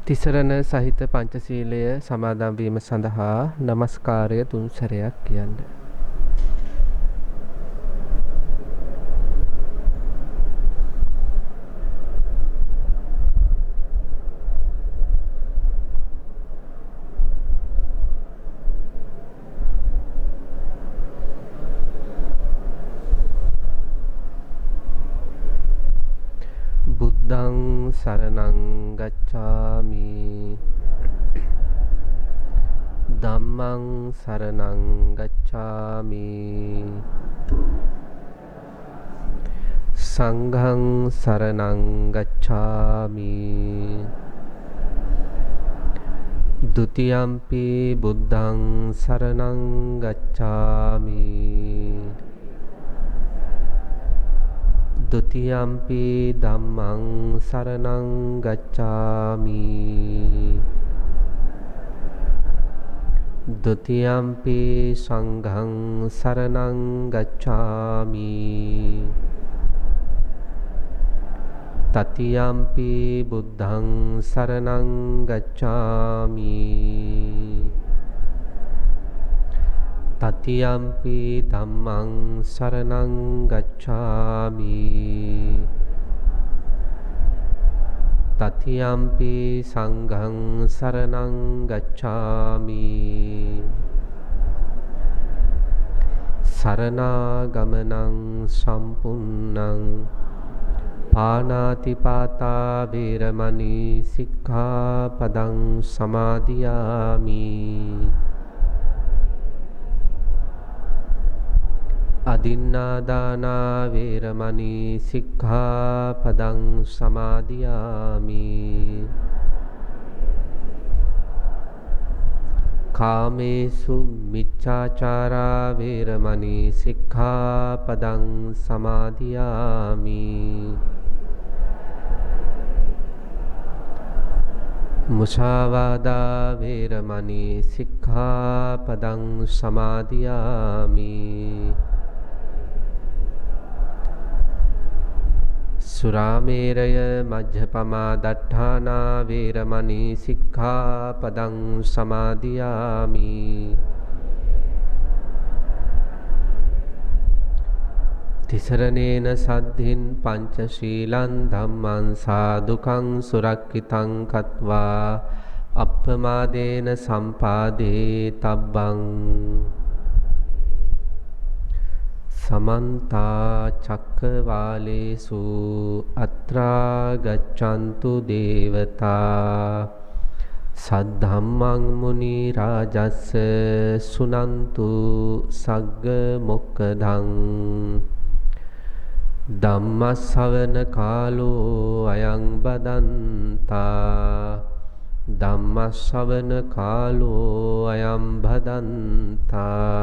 තිසරණ සහිත පංචශීලය සමාදන් වීම සඳහා নমස්කාරය තුන් සැරයක් කියන්න. බුද්ධං සරණං ගච්ඡාමි ධම්මං සරණං ගච්ඡාමි සංඝං සරණං ගච්ඡාමි ဒ ුතියම්පි බුද්ධං සරණං ගච්ඡාමි द्वितीयम्पि धम्मं शरणं गच्छामि द्वितीयम्पि संघं शरणं गच्छामि तृतीयम्पि बुद्धं शरणं गच्छामि तृतीयम्पि धम्मं शरणं गच्छामि तृतीयम्पि संघं शरणं गच्छामि शरणागमनं सम्पूर्णं पाणातिपाता वीरमणि सिक्खापदं समादियामि අදින්නාදානා වේරමණී සික්ඛාපදං සමාදියාමි කාමේසු මිච්ඡාචාරා වේරමණී සික්ඛාපදං සමාදියාමි මුසාවාදා වේරමණී සික්ඛාපදං සමාදියාමි සුරාමේරය මජ්ජපමා දට්ඨානා වේරමණී සික්ඛාපදං සමාදියාමි තිසරණේන සද්ධින් පංචශීලං ධම්මං සාදුකං සුරක්ඛිතං කତ୍වා අප්පමාදේන සම්පාදේ තබ්බං समन्ता चक्रवालेषु अत्रा गच्छन्तु देवता सद्धम्मं मुनि राजस्स सुनन्तु सग्ग मोक्खदं ධම්මස්සවන කාලෝ අයං බදන්තා ධම්මස්සවන කාලෝ අයං බදන්තා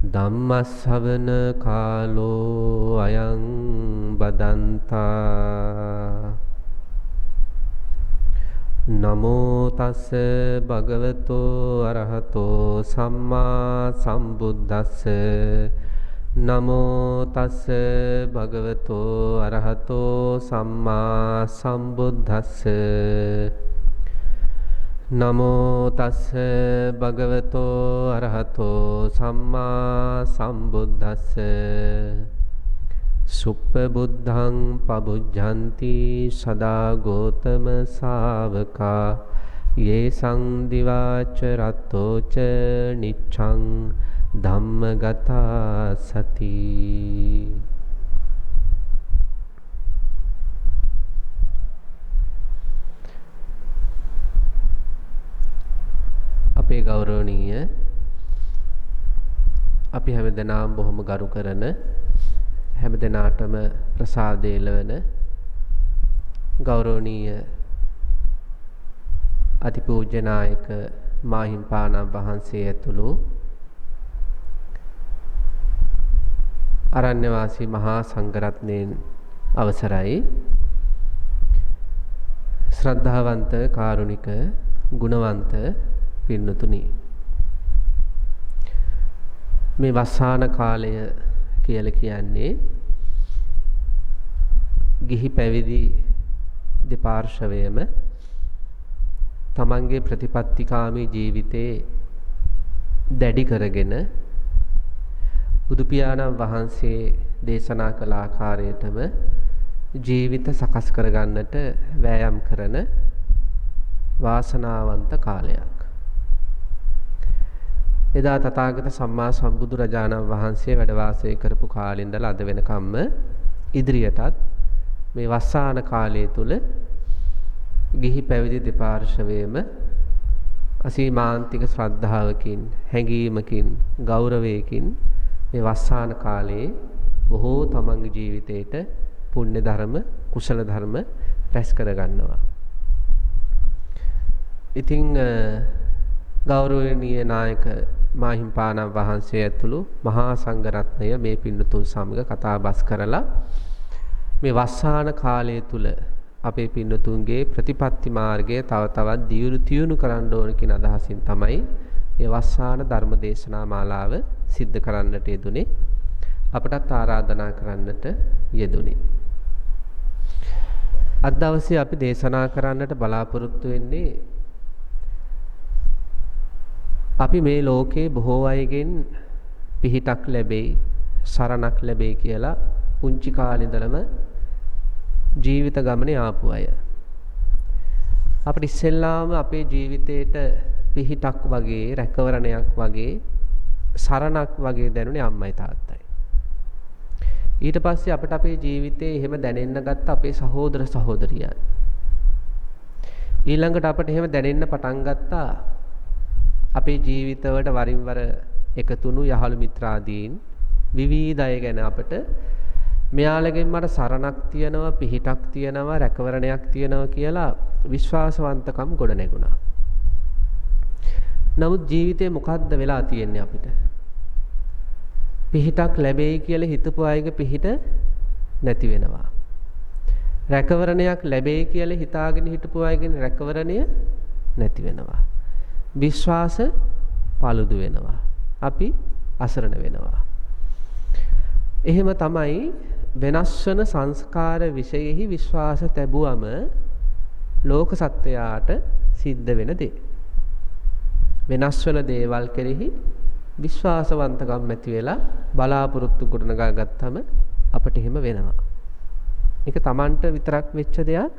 ධම්මස්සවන කාලෝ අයං බදන්තා නමෝ තස්ස භගවතෝ අරහතෝ සම්මා සම්බුද්දස්ස නමෝ තස්ස භගවතෝ අරහතෝ සම්මා සම්බුද්දස්ස නමෝ තස්ස භගවතෝ අරහතෝ සම්මා සම්බුද්දස්ස සුප්පබුද්ධං පබුද්ධಂತಿ සදා ගෝතම ශාවකා යේසං දිවාච රත්තෝච නිච්ඡං ධම්මගතා සති අපේ ගෞරවනීය අපි හැමදෙනාම බොහොම ගරු කරන හැමදෙනාටම ප්‍රසාදය ලැබෙන ගෞරවනීය අතිපූජ්‍යනායක මාහිම්පාණන් වහන්සේ ඇතුළු අරණ්‍යවාසී මහා සංඝරත්නයන් අවසරයි ශ්‍රද්ධාවන්ත කාරුණික ගුණවන්ත පින්නතුනි මේ වස්සාන කාලය කියලා කියන්නේ ගිහි පැවිදි දෙපාර්ශවයම තමන්ගේ ප්‍රතිපත්තිකාමී ජීවිතේ දැඩි කරගෙන බුදු පියාණන් වහන්සේ දේශනා කළ ආකාරයටම ජීවිත සකස් කරගන්නට වෑයම් කරන වාසනාවන්ත කාලයක්. එදා තථාගත සම්මා සම්බුදුරජාණන් වහන්සේ වැඩ වාසය කරපු කාලේ ඉඳලා අද වෙනකම්ම ඉදිරියටත් මේ වස්සාන කාලය තුල ගිහි පැවිදි දෙපාර්ශ්වයේම අසීමාන්තික ශ්‍රද්ධාවකින්, හැඟීමකින්, ගෞරවයකින් මේ වස්සාන කාලයේ බොහෝ තමන්ගේ ජීවිතේට පුණ්‍ය ධර්ම, කුසල ධර්ම රැස් කර ගන්නවා. ඉතින් ගෞරවනීය නායක මාහිම්පාණන් වහන්සේ ඇතුළු මහා සංඝරත්නය මේ පින්නතුන් සමග කතා බස් කරලා මේ වස්සාන කාලය තුල අපේ පින්නතුන්ගේ ප්‍රතිපත්ති මාර්ගය තව තවත් දියුණු කරන්න ඕන කියන අදහසින් තමයි මේ වස්සාන ධර්ම දේශනා මාලාව සිද්ධ කරන්නට යෙදුනේ. අපටත් ආරාධනා කරන්නට යෙදුනේ. අද දවසේ අපි දේශනා කරන්නට බලාපොරොත්තු වෙන්නේ අපි මේ ලෝකේ බොහෝ අයගෙන් පිහිටක් ලැබෙයි, සරණක් ලැබෙයි කියලා පුංචි කාලේ ඉඳලම ජීවිත ගමනේ ආපු අය. අපිට ඉස්සෙල්ලාම අපේ ජීවිතේට පිහිටක් වගේ, රැකවරණයක් වගේ, සරණක් වගේ දැනුනේ අම්මයි තාත්තයි. ඊට පස්සේ අපිට අපේ ජීවිතේ එහෙම දැනෙන්න ගත්ත අපේ සහෝදර සහෝදරියන්. ඊළඟට අපිට එහෙම දැනෙන්න පටන් ගත්තා අපේ ජීවිතවලට වරින් වර එකතුණු යහළු මිත්‍රාදීන් විවිධ අය ගැන අපිට මෙයාලගෙන් මට සරණක් තියෙනවා, පිහිටක් තියෙනවා, රැකවරණයක් තියෙනවා කියලා විශ්වාසවන්තකම් ගොඩ නැගුණා. නමුත් ජීවිතේ මොකද්ද වෙලා තියෙන්නේ අපිට? පිහිටක් ලැබෙයි කියලා හිතපු අයගේ පිහිට නැති වෙනවා. රැකවරණයක් ලැබෙයි කියලා හිතාගෙන හිටපු අයගේ රැකවරණය නැති වෙනවා. විශ්වාස paludu වෙනවා. අපි අසරණ වෙනවා. එහෙම තමයි වෙනස් වන සංස්කාර විශේෂෙහි විශ්වාස තැබුවම ලෝක සත්‍යයට සිද්ධ වෙන දේ. වෙනස් වන දේවල් කෙරෙහි විශ්වාසවන්තකම් ඇති වෙලා බලාපොරොත්තු ගොඩනගා ගත්තම අපිට එහෙම වෙනවා. ඒක Tamanට විතරක් වෙච්ච දෙයක්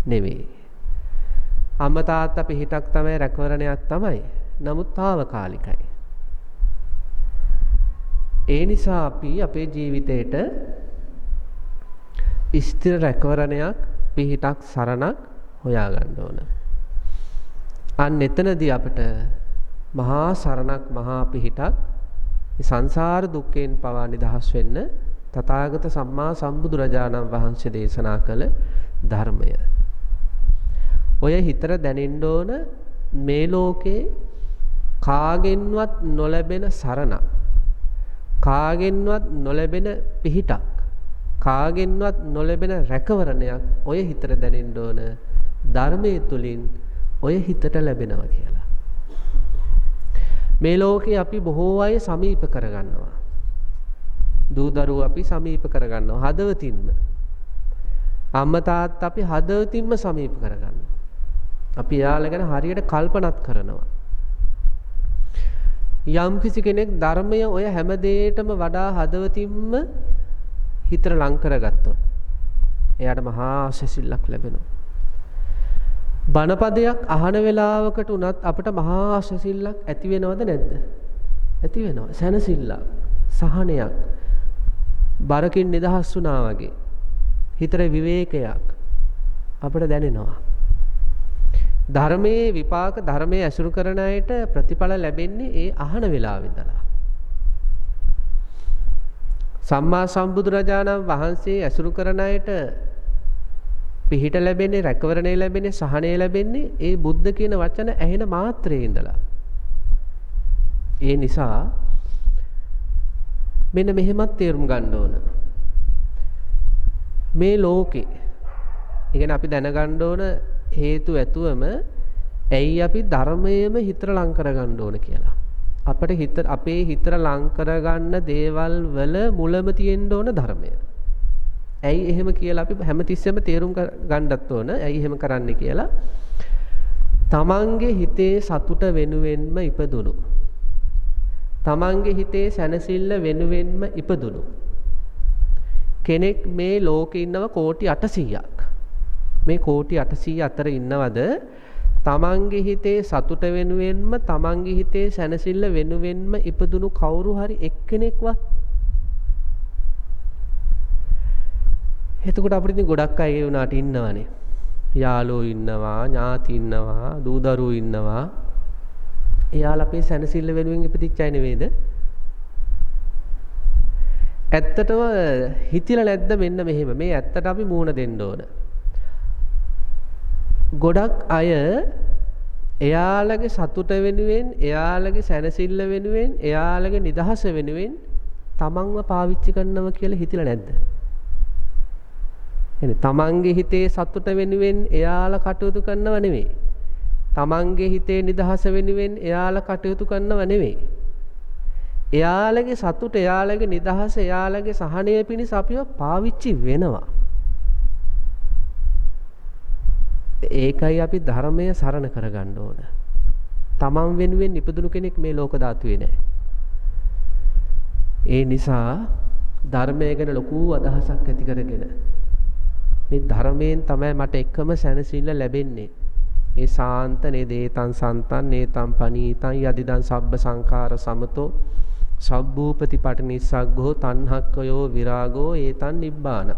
නෙවෙයි. අම්මා තාත්තා පිහිටක් තමයි, රැකවරණයක් තමයි. නමුත් తాවකාලිකයි. ඒ නිසා අපි අපේ ජීවිතේට ස්ථිර රැකවරණයක්, පිහිටක්, සරණක් හොයාගන්න ඕන. අන්න එතනදී අපිට මහා සරණක්, මහා පිහිටක්, සංසාර දුක්ඛයෙන් පවා නිදහස් වෙන්න තථාගත සම්මා සම්බුදුරජාණන් වහන්සේ දේශනා කළ ධර්මය. ඔය හිතර දැනෙන්න ඕන මේ ලෝකේ කාගෙන්වත් නොලැබෙන සරණක්, කාගෙන්වත් නොලැබෙන පිහිටක්, කාගෙන්වත් නොලැබෙන රැකවරණයක් ඔය හිතට දැනෙන්න ඕන ධර්මයේ තුලින් ඔය හිතට ලැබෙනවා කියලා. මේ ලෝකේ අපි බොහෝ අය සමීප කරගන්නවා. දූ දරුවෝ අපි සමීප කරගන්නවා හදවතින්ම. අම්මා තාත්තා අපි හදවතින්ම සමීප කරගන්නවා. අපි යාළ ගැන හරියට කල්පනාත් කරනවා. යම් කිසි කෙනෙක් ධර්මය ඔය හැම දෙයකටම වඩා හදවතින්ම හිතට ලං කරගත්තොත් එයාට මහා ආශිර්වාදයක් ලැබෙනවා. බණපදයක් අහන වෙලාවකට උනත් අපිට මහා ආශිර්වාදයක් ඇති වෙනවද නැද්ද? ඇති වෙනවා. සැනසෙල්ලක්, සහනයක්, බරකින් නිදහස් වුණා වගේ හිතේ විවේකයක් අපිට දැනෙනවා. ධර්මයේ විපාක, ධර්මයේ ඇසුරු කරන අයට ප්‍රතිඵල ලැබෙන්නේ ඒ අහන වෙලාවෙ ඉඳලා. සම්මා සම්බුදුරජාණන් වහන්සේ ඇසුරු කරන අයට පිහිට ලැබෙන්නේ, රැකවරණය ලැබෙන්නේ, සහනය ලැබෙන්නේ ඒ බුද්ධ කියන වචන ඇහෙන මාත්‍රේ ඉඳලා. ඒ නිසා මෙන්න මෙහෙමත් තේරුම් ගන්න ඕන. මේ ලෝකේ, ඒ කියන්නේ අපි දැනගන්න ඕන හේතු ඇතුවම ඇයි අපි ධර්මයේම හිතර ලං කරගන්න ඕන කියලා. අපේ හිතර ලං කරගන්න දේවල් වල මුලම තියෙන්න ඕන ධර්මය. ඇයි එහෙම කියලා අපි හැමතිස්සෙම තේරුම් ගන්නත් ඕන. ඇයි එහෙම කරන්නේ කියලා. තමන්ගේ හිතේ සතුට වෙනුවෙන්ම ඉපදුණු. තමන්ගේ හිතේ සැනසෙල්ල වෙනුවෙන්ම ඉපදුණු. කෙනෙක් මේ ලෝකේ ඉන්නව කෝටි 800ක්. මේ කෝටි 800 අතර ඉන්නවද තමන්ගේ හිතේ සතුට වෙනුවෙන්ම තමන්ගේ හිතේ සැනසෙල්ල වෙනුවෙන්ම ඉපදුණු කවුරු හරි එක්කෙනෙක්වත්? එතකොට අපිට ඉතින් ගොඩක් අය ඒ වුණාට ඉන්නවනේ. යාළුවෝ ඉන්නවා, ඥාති ඉන්නවා, දූ දරුවෝ ඉන්නවා. එයාලා අපේ සැනසෙල්ල වෙනුවෙන් ඉපදිච්ච අය නෙවෙයිද? ඇත්තටම හිතිලා නැද්ද මෙන්න මෙහෙම. මේ ඇත්තට අපි මූණ දෙන්න ඕන. ගොඩක් අය එයාලගේ සතුට වෙනුවෙන්, එයාලගේ සැනසෙල්ල වෙනුවෙන්, එයාලගේ නිදහස වෙනුවෙන් තමන්ව පාවිච්චි කරනවා කියලා හිතිලා නැද්ද? එනේ තමන්ගේ හිතේ සතුට වෙනුවෙන් එයාලා කටයුතු කරනව නෙවෙයි. තමන්ගේ හිතේ නිදහස වෙනුවෙන් එයාලා කටයුතු කරනව නෙවෙයි. එයාලගේ සතුට, එයාලගේ නිදහස, එයාලගේ සහනය පිණිස අපිව පාවිච්චි වෙනවා. ඒකයි අපි ධර්මය සරණ කරගන්න ඕන. තමන් වෙනුවෙන් ඉපදුණු කෙනෙක් මේ ලෝක ධාතුවේ නැහැ. ඒ නිසා ධර්මය ගැන ලොකු අදහසක් ඇති කරගෙන මේ ධර්මයෙන් තමයි මට එකම සැනසෙල්ල ලැබෙන්නේ. ඒ සාන්ත නේදේතං සන්තං නේතං පනීතං යදිදං සබ්බ සංඛාර සමතෝ සබ්බූපති පටිනිස්සග්ගෝ තණ්හක්ඛයෝ විරාගෝ ඒතං නිබ්බාන.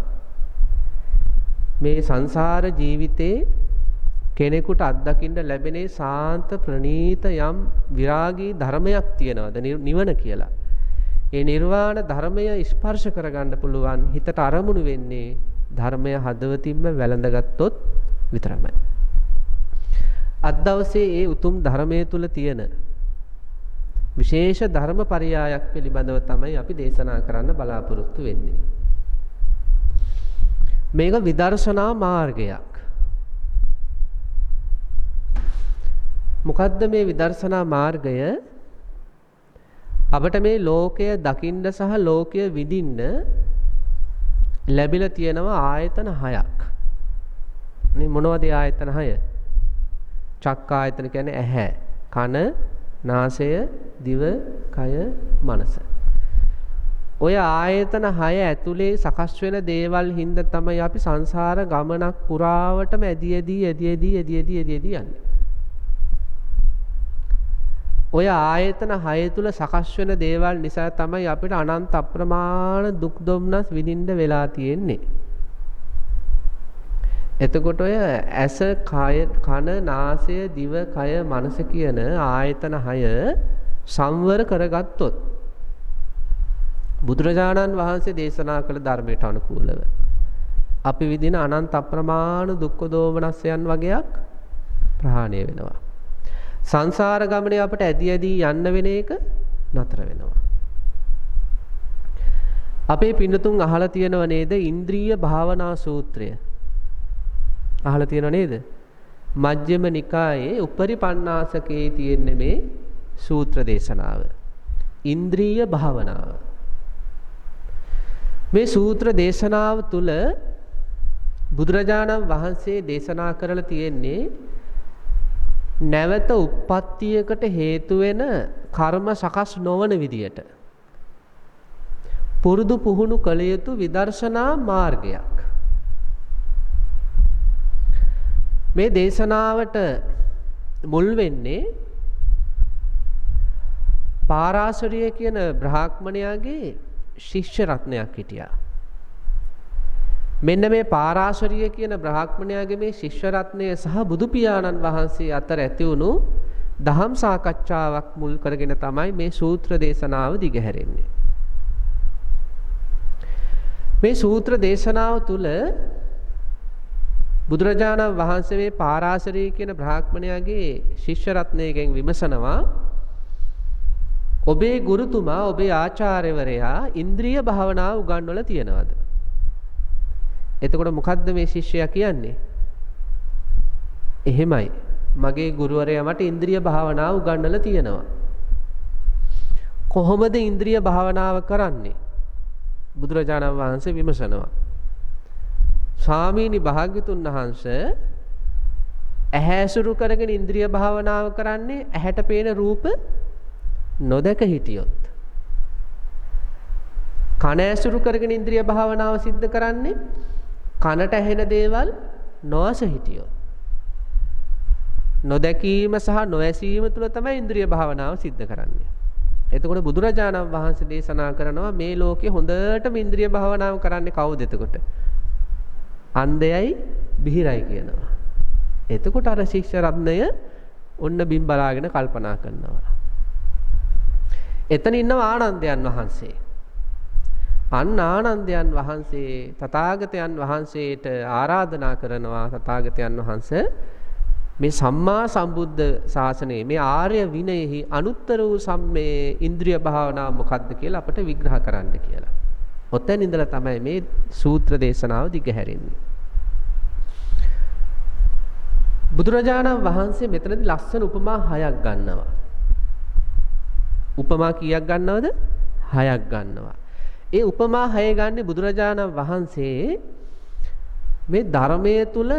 මේ සංසාර ජීවිතේ කෙනෙකුට අත්දකින්න ලැබෙන සාන්ත ප්‍රණීත යම් විරාගී ධර්මයක් තියෙනවද නිවන කියලා. ඒ නිර්වාණ ධර්මය ස්පර්ශ කරගන්න පුළුවන් හිතට අරමුණු වෙන්නේ ධර්මය හදවතින්ම වැළඳගත්තොත් විතරමයි. අද දවසේ ඒ උතුම් ධර්මයේ තුල තියෙන විශේෂ ධර්ම පරයයක් පිළිබඳව තමයි අපි දේශනා කරන්න බලාපොරොත්තු වෙන්නේ. මේක විදර්ශනා මාර්ගයක්. මොකද්ද මේ විදර්ශනා මාර්ගය? අපිට මේ ලෝකය දකින්න සහ ලෝකය විඳින්න ලැබිලා තියෙනවා ආයතන 6ක්. මේ මොනවද ආයතන 6? චක්කායතන කියන්නේ ඇහැ, කන, නාසය, දිව, කය, මනස. ඔය ආයතන 6 ඇතුලේ සකස් වෙන දේවල් හින්දා තමයි අපි සංසාර ගමනක් පුරාවටම ඇදී යන්නේ. ඔය ආයතන 6 තුල සකස් වෙන දේවල් නිසා තමයි අපිට අනන්ත අප්‍රමාණ දුක් දුම්නස් විඳින්න වෙලා තියෙන්නේ. එතකොට ඔය ඇස, කය, කන, නාසය, දිව, කය, මනස කියන ආයතන 6 සංවර කරගත්තොත් බුදුරජාණන් වහන්සේ දේශනා කළ ධර්මයට අනුකූලව අපි විඳින අනන්ත අප්‍රමාණ දුක් දෝමනස්යන් වගේක් ප්‍රහාණය වෙනවා. සංසාර ගමනේ අපට ඇදී යන්න වෙන එක නතර වෙනවා. අපේ පින්නතුන් අහලා තියෙනව නේද ඉන්ද්‍රිය භාවනා සූත්‍රය? අහලා තියෙනව නේද? මජ්ක්‍ධිම නිකායේ උපරිපන්නාසකේ තියෙන මේ සූත්‍ර දේශනාව. ඉන්ද්‍රිය භාවනාව. මේ සූත්‍ර දේශනාව තුළ බුදුරජාණන් වහන්සේ දේශනා කරලා තියෙන්නේ නැවත උප්පත්තියකට හේතු වෙන කර්ම සකස් නොවන විදියට පුරුදු පුහුණු කළ යුතු විදර්ශනා මාර්ගයක්. මේ දේශනාවට මුල් වෙන්නේ පාරාසරිය කියන බ්‍රාහ්මණයාගේ ශිෂ්‍ය රත්නයක් හිටියා. මෙන්න මේ පාරාසරිය කියන බ්‍රාහ්මණයාගේ මේ ශිෂ්‍ය රත්නය සහ බුදු පියාණන් වහන්සේ අතර ඇති වුණු දහම් සාකච්ඡාවක් මුල් කරගෙන තමයි මේ සූත්‍ර දේශනාව දිගහැරෙන්නේ. මේ සූත්‍ර දේශනාව තුළ බුදුරජාණන් වහන්සේ මේ පාරාසරිය කියන බ්‍රාහ්මණයාගේ ශිෂ්‍ය රත්නයෙන් විමසනවා, ඔබේ ගුරුතුමා, ඔබේ ආචාර්යවරයා ඉන්ද්‍රිය භාවනාව උගන්වලා තියෙනවද? එතකොට මොකද්ද මේ ශිෂ්‍යයා කියන්නේ? එහෙමයි, මගේ ගුරුවරයා මට ඉන්ද්‍රිය භාවනාව උගන්වලා තියෙනවා. කොහොමද ඉන්ද්‍රිය භාවනාව කරන්නේ? බුදුරජාණන් වහන්සේ විමසනවා. ස්වාමීනි භාග්‍යතුන් වහන්සේ, ඇහැ ඇසුරු කරගෙන ඉන්ද්‍රිය භාවනාව කරන්නේ ඇහැට පේන රූප නොදක හිටියොත්. කන ඇසුරු කරගෙන ඉන්ද්‍රිය භාවනාව සිද්ධ කරන්නේ කනට ඇහෙන දේවල් නොඅස හිටියොත්. නොදැකීම සහ නොඇසීම තුළ තමයි ඉන්ද්‍රිය භාවනාව සිද්ධ කරන්නේ. එතකොට බුදුරජාණන් වහන්සේ දේශනා කරනවා මේ ලෝකේ හොඳටම ඉන්ද්‍රිය භාවනාව කරන්නේ කවුද එතකොට? අන්ධයයි බිහිරයි කියනවා. එතකොට අර ශිෂ්‍ය රත්නය ඔන්න බිම් බලාගෙන කල්පනා කරනවා. එතන ඉන්නවා ආනන්දයන් වහන්සේ. අන්න ආනන්දයන් වහන්සේ තථාගතයන් වහන්සේට ආරාධනා කරනවා තථාගතයන් වහන්සේ මේ සම්මා සම්බුද්ධ ශාසනයේ මේ ආර්ය විනයෙහි අනුත්තර වූ සම්මේ ඉන්ද්‍රිය භාවනාව මොකක්ද කියලා අපට විග්‍රහ කරන්න කියලා. ඔතෙන් ඉඳලා තමයි මේ සූත්‍ර දේශනාව දිගහැරෙන්නේ. බුදුරජාණන් වහන්සේ මෙතනදී ලස්සන උපමා 6ක් ගන්නවා. උපමා කීයක් ගන්නවද? 6ක් ගන්නවා. ඒ උපමා 6 ගන්නේ බුදුරජාණන් වහන්සේ මේ ධර්මයේ තුල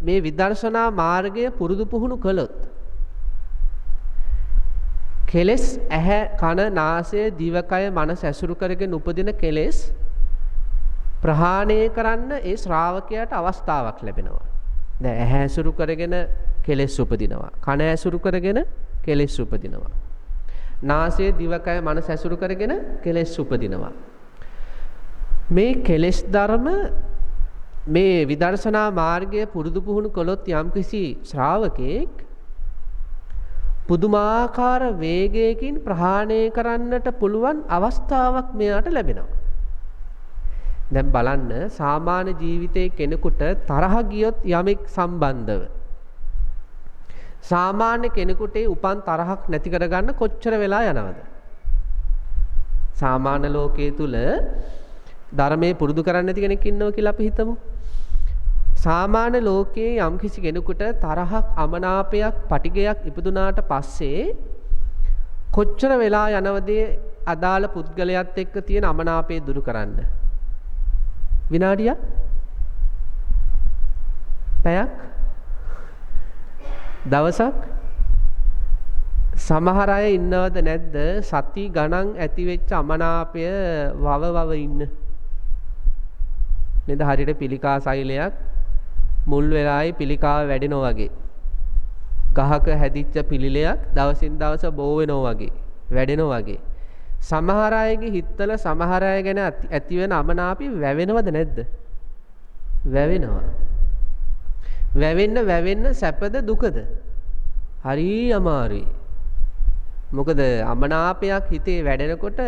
මේ විදර්ශනා මාර්ගය පුරුදු පුහුණු කළොත් කෙලෙස් ඇහැ කන නාසය දිවකය මනස ඇසුරු කරගෙන උපදින කෙලෙස් ප්‍රහාණය කරන්න ඒ ශ්‍රාවකයාට අවස්ථාවක් ලැබෙනවා. දැන් ඇහැ ඇසුරු කරගෙන කෙලෙස් උපදිනවා. කන ඇසුරු කරගෙන කෙලෙස් උපදිනවා. නාසය දිවකය මනස ඇසුරු කරගෙන කෙලෙස් උපදිනවා. මේ කෙලෙස් ධර්ම මේ විදර්ශනා මාර්ගය පුරුදු පුහුණු කළොත් යම්කිසි ශ්‍රාවකෙක් පුදුමාකාර වේගයකින් ප්‍රහාණය කරන්නට පුළුවන් අවස්ථාවක් මෙයාට ලැබෙනවා. දැන් බලන්න සාමාන්‍ය ජීවිතයේ කෙනෙකුට තරහ ගියොත් යමෙක් සම්බන්ධව සාමාන්‍ය කෙනෙකුට උපන් තරහක් නැති කරගන්න කොච්චර වෙලා යනවද? සාමාන්‍ය ලෝකයේ තුල ධර්මයේ පුරුදු කරන්නේ නැති කෙනෙක් ඉන්නවා කියලා අපි හිතමු. සාමාන්‍ය ලෝකයේ යම්කිසි කෙනෙකුට තරහක් අමනාපයක් පටිගයක් ඉපදුනාට පස්සේ කොච්චර වෙලා යනවද අදාළ පුද්ගලයාත් එක්ක තියෙන අමනාපය දුරු කරන්න? විනාඩියක්? පැයක්? දවසක්? සමහර අය ඉන්නවද නැද්ද සති ගණන් ඇති වෙච්ච අමනාපය වව ඉන්න? නේද? හරියට පිළිකා සෛලයක් මුල් වෙලාවේ පිළිකාව වැඩෙනවා වගේ. ගහක හැදිච්ච පිළිලයක් දවසින් දවස බෝ වෙනවා වගේ, වැඩෙනවා වගේ. සමහර අයගේ හිතවල සමහර අය ගැන ඇති වෙන අමනාපය වැවෙනවද නැද්ද? වැවෙනවා. වැවෙන්න සැපද දුකද? හරි අමාරුයි. මොකද අමනාපයක් හිතේ වැඩෙනකොට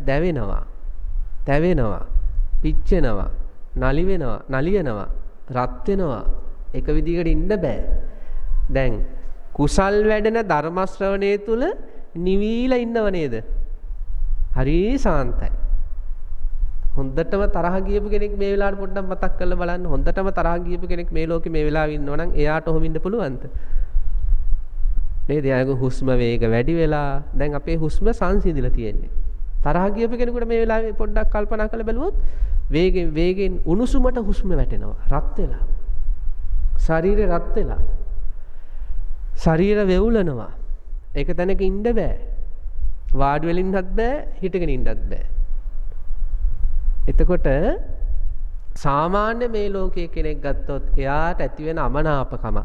දැවෙනවා, තැවෙනවා, පිච්චෙනවා, නලියනවා, රත් වෙනවා. එක විදිහකට ඉන්න බෑ. දැන් කුසල් වැඩෙන ධර්ම ශ්‍රවණයේ තුල නිවිලා ඉන්නව නේද? හරි සාන්තයි. හොඳටම තරහ ගියපු කෙනෙක් මේ වෙලාවට පොඩ්ඩක් මතක් කරලා බලන්න. හොඳටම තරහ ගියපු කෙනෙක් මේ ලෝකේ මේ වෙලාවේ ඉන්නව නම් එයාට ඔහොම ඉන්න පුළුවන්ද? නේද? එයාගේ හුස්ම වේග වැඩි වෙලා දැන් අපේ හුස්ම සංසිඳිලා තියෙන්නේ. තරහ ගියපු කෙනෙකුට මේ වෙලාවේ පොඩ්ඩක් කල්පනා කරලා බලුවොත් වේගෙන් උණුසුමට හුස්ම වැටෙනවා. රත් වෙලා. ශරීරය රත් වෙලා. ශරීර වෙවුලනවා. ඒක තැනක ඉන්න බෑ. වාඩි වෙලා ඉන්නත් බෑ, හිටගෙන ඉන්නත් බෑ. එතකොට සාමාන්‍ය මේ ලෝකයේ කෙනෙක් ගත්තොත් එයාට ඇති වෙන අමනාපකම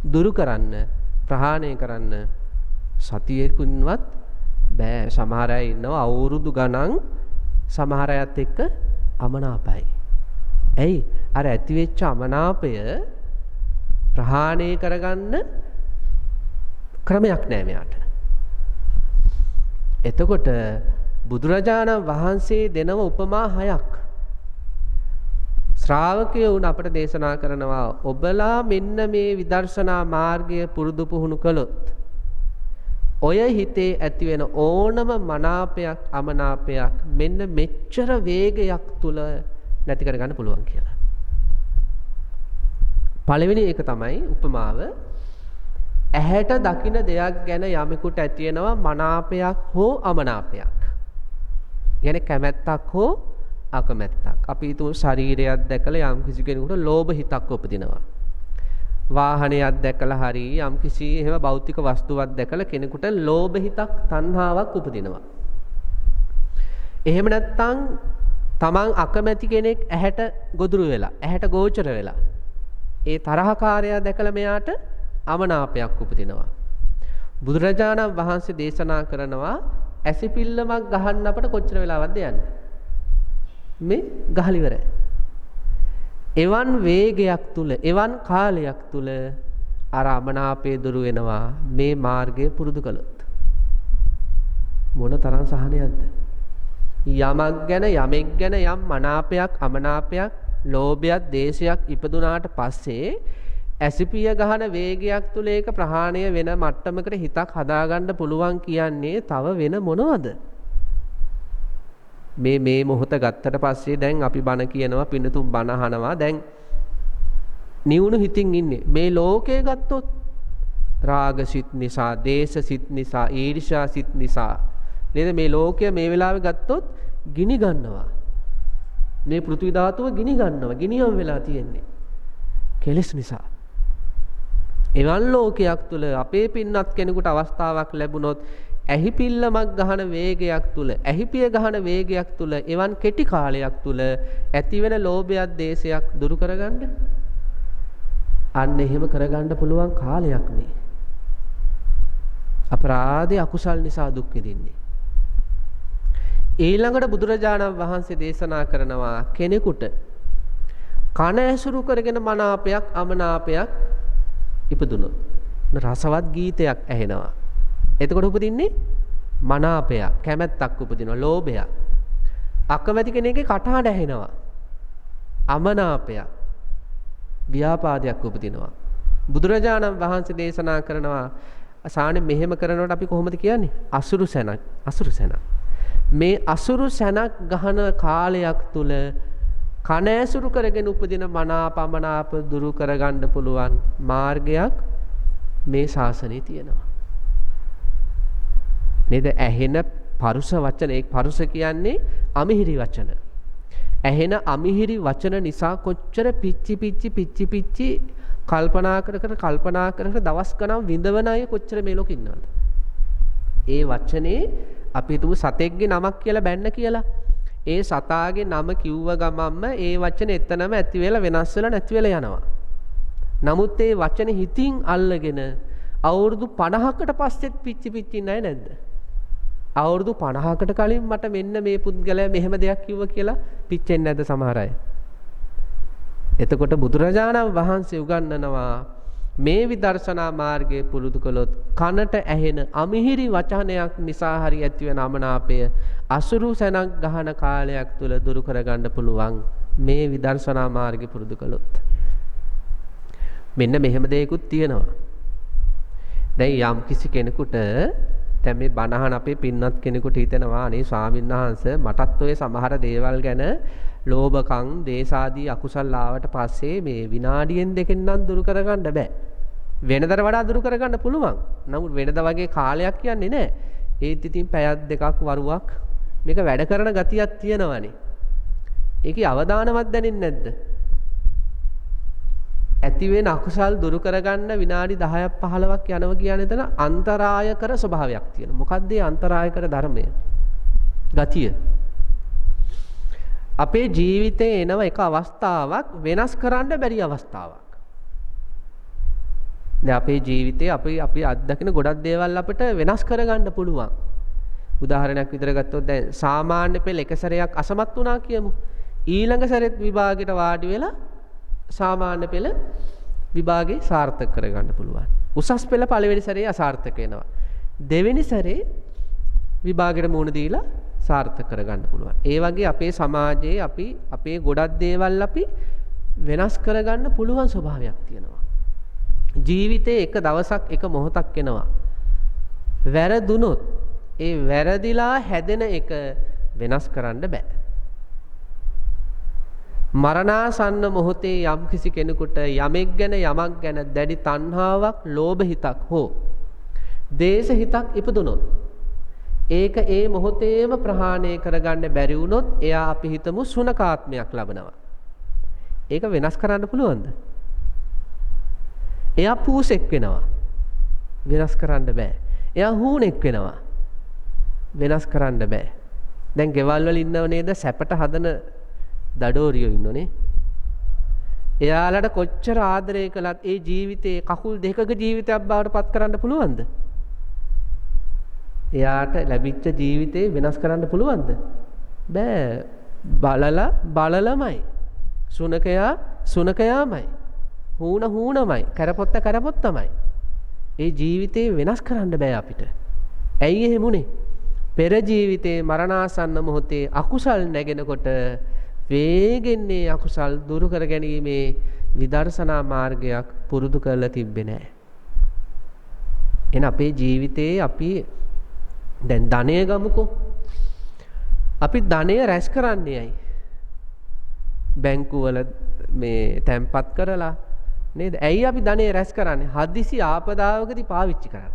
දුරු කරන්න, ප්‍රහාණය කරන්න සතියකින්වත් බෑ. සමහර අය ඉන්නවා අවුරුදු ගණන් සමහර අයත් එක්ක අමනාපයි. ඇයි? අර ඇති වෙච්ච අමනාපය ප්‍රහාණය කරගන්න ක්‍රමයක් නෑ මෙයාට. එතකොට බුදුරජාණන් වහන්සේ දෙනව උපමා 6ක්. ශ්‍රාවකයෝ වුණ අපට දේශනා කරනවා ඔබලා මෙන්න මේ විදර්ශනා මාර්ගය පුරුදු පුහුණු කළොත් ඔය හිතේ ඇති වෙන ඕනම මනාපයක් අමනාපයක් මෙන්න මෙච්චර වේගයක් තුල නැති කරගන්න පුළුවන් කියලා. පළවෙනි එක තමයි උපමාව. ඇහැට දකින දෙයක් ගැන යමෙකුට ඇති වෙනවා මනාපයක් හෝ අමනාපයක්. يعني කැමැත්තක් හෝ අකමැත්තක්. අපි හිතමු ශරීරයක් දැකලා යම් කිසි කෙනෙකුට ලෝභ හිතක් උපදිනවා. වාහනයක් දැකලා හරි යම් කිසි එහෙම භෞතික වස්තුවක් දැකලා කෙනෙකුට ලෝභ හිතක් තණ්හාවක් උපදිනවා. එහෙම නැත්නම් තමන් අකමැති කෙනෙක් ඇහැට ගොදුරු වෙලා ඇහැට ගෝචර වෙලා ඒ තරහකාරයා දැකලා මෙයාට අමනාපයක් උපදිනවා. බුදුරජාණන් වහන්සේ දේශනා කරනවා ඇසිපිල්ලමක් ගහන්න අපට කොච්චර වෙලාවක්ද යන්නේ? මේ ගහලා ඉවරයි. එවන් වේගයක් තුල එවන් කාලයක් තුල අර අමනාපේ දුරු වෙනවා මේ මාර්ගය පුරුදු කළොත්. මොන තරම් සහනයක්ද? යමක් ගැන යමෙක් ගැන යම් මනාපයක් අමනාපයක් ලෝභයක් දේශයක් ඉපදුනාට පස්සේ ඇසිපිය ගහන වේගයක් තුල ඒක ප්‍රහාණය වෙන මට්ටමකට හිතක් හදාගන්න පුළුවන් කියන්නේ තව වෙන මොනවද? මේ මොහොත ගත්තට පස්සේ දැන් අපි බණ කියනවා පින්නතුන් බණ අහනවා දැන් නිවුණු හිතින් ඉන්නේ. මේ ලෝකේ ගත්තොත් රාග සිත් නිසා, දේශ සිත් නිසා, ඊර්ෂ්‍යා සිත් නිසා නේද මේ ලෝකය මේ වෙලාවේ ගත්තොත් ගිනි ගන්නවා. මේ පෘථිවි ධාතුව ගිනි ගන්නවා. ගිනියම් වෙලා තියෙන්නේ. කෙලෙස් නිසා. එවන් ලෝකයක් තුල අපේ පින්නත් කෙනෙකුට අවස්ථාවක් ලැබුණොත් ඇහිපිල්ලමක් ගහන වේගයක් තුල ඇහිපිය ගහන වේගයක් තුල එවන් කෙටි කාලයක් තුල ඇතිවෙන ලෝභයක් දේශයක් දුරු කරගන්න අන්න එහෙම කරගන්න පුළුවන් කාලයක් මේ අපරාධේ අකුසල් නිසා දුක් විඳින්නේ. ඊළඟට බුදුරජාණන් වහන්සේ දේශනා කරනවා කෙනෙකුට කන ඇසුරු කරගෙන මනාපයක් අමනාපයක් ඉපදුනොත් රසවත් ගීතයක් ඇහෙනවා. එතකොට උපදින්නේ මනාපයක්, කැමැත්තක් උපදිනවා, ලෝභයක්. අකමැති කෙනෙක්ගේ කටහඬ ඇහෙනවා. අමනාපයක්, ව්‍යාපාදයක් උපදිනවා. බුදුරජාණන් වහන්සේ දේශනා කරනවා සාහනේ මෙහෙම කරනකොට අපි කොහොමද කියන්නේ? අසුරු සැනක්, අසුරු සැනක්. මේ අසුරු සැනක් ගහන කාලයක් තුල කන ඇසුරු කරගෙන උපදින මනාපමනාප දුරු කරගන්න පුළුවන් මාර්ගයක් මේ ශාසනයේ තියෙනවා. නේද? ඇහෙන පරුස වචන, ඒ පරුස කියන්නේ අමිහිරි වචන. ඇහෙන අමිහිරි වචන නිසා කොච්චර පිච්චි කල්පනා කර දවස් ගණන් විඳවන අය කොච්චර මේ ලෝකෙ ඉන්නවද? ඒ වචනේ අපි හිතමු සතෙක්ගේ නමක් කියලා බැන්න කියලා. ඒ සතාගේ නම කිව්ව ගමන්ම ඒ වචන එතනම ඇති වෙලා වෙනස් වෙලා නැති වෙලා යනවා. නමුත් ඒ වචන හිතින් අල්ලගෙන අවුරුදු 50කට පස්සෙත් පිච්චි ඉන්නයි නැද්ද? අවුරුදු 50කට කලින් මට මෙන්න මේ පුද්ගලයා මෙහෙම දෙයක් කිව්වා කියලා පිච්චෙන්නේ නැද්ද සමහර අය? එතකොට බුදුරජාණන් වහන්සේ උගන්වනවා මේ විදර්ශනා මාර්ගයේ පුරුදු කළොත් කනට ඇහෙන අමිහිරි වචනයක් නිසා හරි ඇතිවෙන අමනාපය අසුරු සැනක් ගහන කාලයක් තුල දුරු කරගන්න පුළුවන් මේ විදර්ශනා මාර්ගය පුරුදු කළොත්. මෙන්න මෙහෙම දෙයක්ත් තියෙනවා. දැන් යම් කිසි කෙනෙකුට දැන් මේ බණහන අපේ පින්නත් කෙනෙකුට හිතෙනවා අනේ ස්වාමීන් වහන්සේ මටත් ඔය සමහර දේවල් ගැන ලෝභකම් දේශාදී අකුසල් ආවට පස්සේ මේ විනාඩියෙන් දෙකෙන් නම් දුරු කරගන්න බෑ. වෙනදට වඩා දුරු කරගන්න පුළුවන්. නමුත් වෙනද වගේ කාලයක් කියන්නේ නැහැ. ඒත් ඉතින් පැයක් දෙකක් වරුවක් මේක වැඩ කරන ගතියක් තියෙනවනේ. ඒකේ අවදානවත් දැනෙන්නේ නැද්ද? ඇති වෙන අකුසල් දුරු කරගන්න විනාඩි 10ක් 15ක් යනවා කියන්නේ එතන අන්තරායකර ස්වභාවයක් තියෙනවා. මොකක්ද මේ අන්තරායකර ධර්මය? ගතිය. අපේ ජීවිතේ එනව එක අවස්ථාවක් වෙනස් කරන්න බැරි අවස්ථාවක්. දැන් අපේ ජීවිතේ අපි අත්දකින ගොඩක් දේවල් අපිට වෙනස් කරගන්න පුළුවන්. උදාහරණයක් විතර ගත්තොත් දැන් සාමාන්‍ය පෙළ එක සැරයක් අසමත් වුණා කියමු. ඊළඟ සැරෙත් විභාගෙට වාඩි වෙලා සාමාන්‍ය පෙළ විභාගේ සාර්ථක කරගන්න පුළුවන්. උසස් පෙළ පළවෙනි සැරේ අසාර්ථක වෙනවා. දෙවෙනි සැරේ විභාගෙට මුහුණ දීලා සාර්ථක කරගන්න පුළුවන්. ඒ වගේ අපේ සමාජයේ අපේ ගොඩක් දේවල් අපි වෙනස් කරගන්න පුළුවන් ස්වභාවයක් තියෙනවා. ජීවිතේ එක දවසක් එක මොහොතක් එනවා. වැරදුනොත් ඒ වැරදිලා හැදෙන එක වෙනස් කරන්න බෑ. මරණාසන්න මොහොතේ යම් කිසි කෙනෙකුට යමෙක් ගැන යමක් ගැන දැඩි තණ්හාවක්, ලෝභ හිතක් හෝ දේශ හිතක් ඉපදුනොත් ඒක ඒ මොහොතේම ප්‍රහාණය කරගන්න බැරි වුණොත් එයා අපි හිතමු සුනකාත්මයක් ලබනවා. ඒක වෙනස් කරන්න පුළුවන්ද? එයා පූසෙක් වෙනවා. වෙනස් කරන්න බෑ. එයා හූනෙක් වෙනවා. වෙනස් කරන්න බෑ. දැන් ගෙවල් වල ඉන්නව නේද සැපට හදන දඩෝරියෝ ඉන්නෝනේ. එයාලට කොච්චර ආදරය කළත් ඒ ජීවිතේ කකුල් දෙකක ජීවිතයක් බවට පත් කරන්න පුළුවන්ද? එයාට ලැබිච්ච ජීවිතේ වෙනස් කරන්න පුළුවන්ද? බෑ. බලලමයි. සුනකයාමයි. හූනමයි. කරපොත්තමයි. ඒ ජීවිතේ වෙනස් කරන්න බෑ අපිට. ඇයි එහෙමුනේ? පෙර ජීවිතේ මරණාසන්න මොහොතේ අකුසල් නැගෙනකොට වේගෙන්නේ අකුසල් දුරු කර ගැනීමේ විදර්ශනා මාර්ගයක් පුරුදු කරලා තිබ්බේ නැහැ. එන අපේ ජීවිතේ අපි දැන් ධනය ගමුකෝ. අපි ධනය රැස් කරන්නේ ඇයි? බැංකුවල මේ තැන්පත් කරලා නේද? ඇයි අපි ධනය රැස් කරන්නේ? හදිසි ආපදාවකදී පාවිච්චි කරන්න.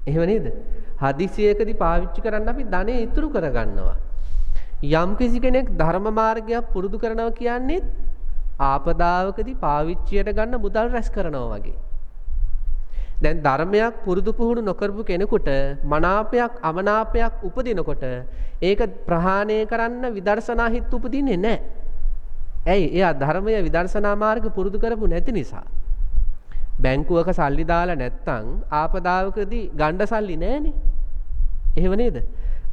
එහෙම නේද? හදිසියකදී පාවිච්චි කරන්න අපි ධනය ඉතුරු කරගන්නවා. යම් කිසි කෙනෙක් ධර්ම මාර්ගයක් පුරුදු කරනවා කියන්නේ ආපදාවකදී පාවිච්චියට ගන්න මුදල් රැස් කරනවා වගේ. දැන් ධර්මයක් පුරුදු පුහුණු නොකරපු කෙනෙකුට මනාපයක් අමනාපයක් උපදිනකොට ඒක ප්‍රහාණය කරන්න විදර්ශනා හිත උපදින්නේ නැහැ. ඇයි? එයා ධර්මය විදර්ශනා මාර්ග පුරුදු කරපු නැති නිසා. බැංකුවක සල්ලි දාලා නැත්තම් ආපදාවකදී ගණ්ඩ සල්ලි නැහනේ. එහෙම නේද?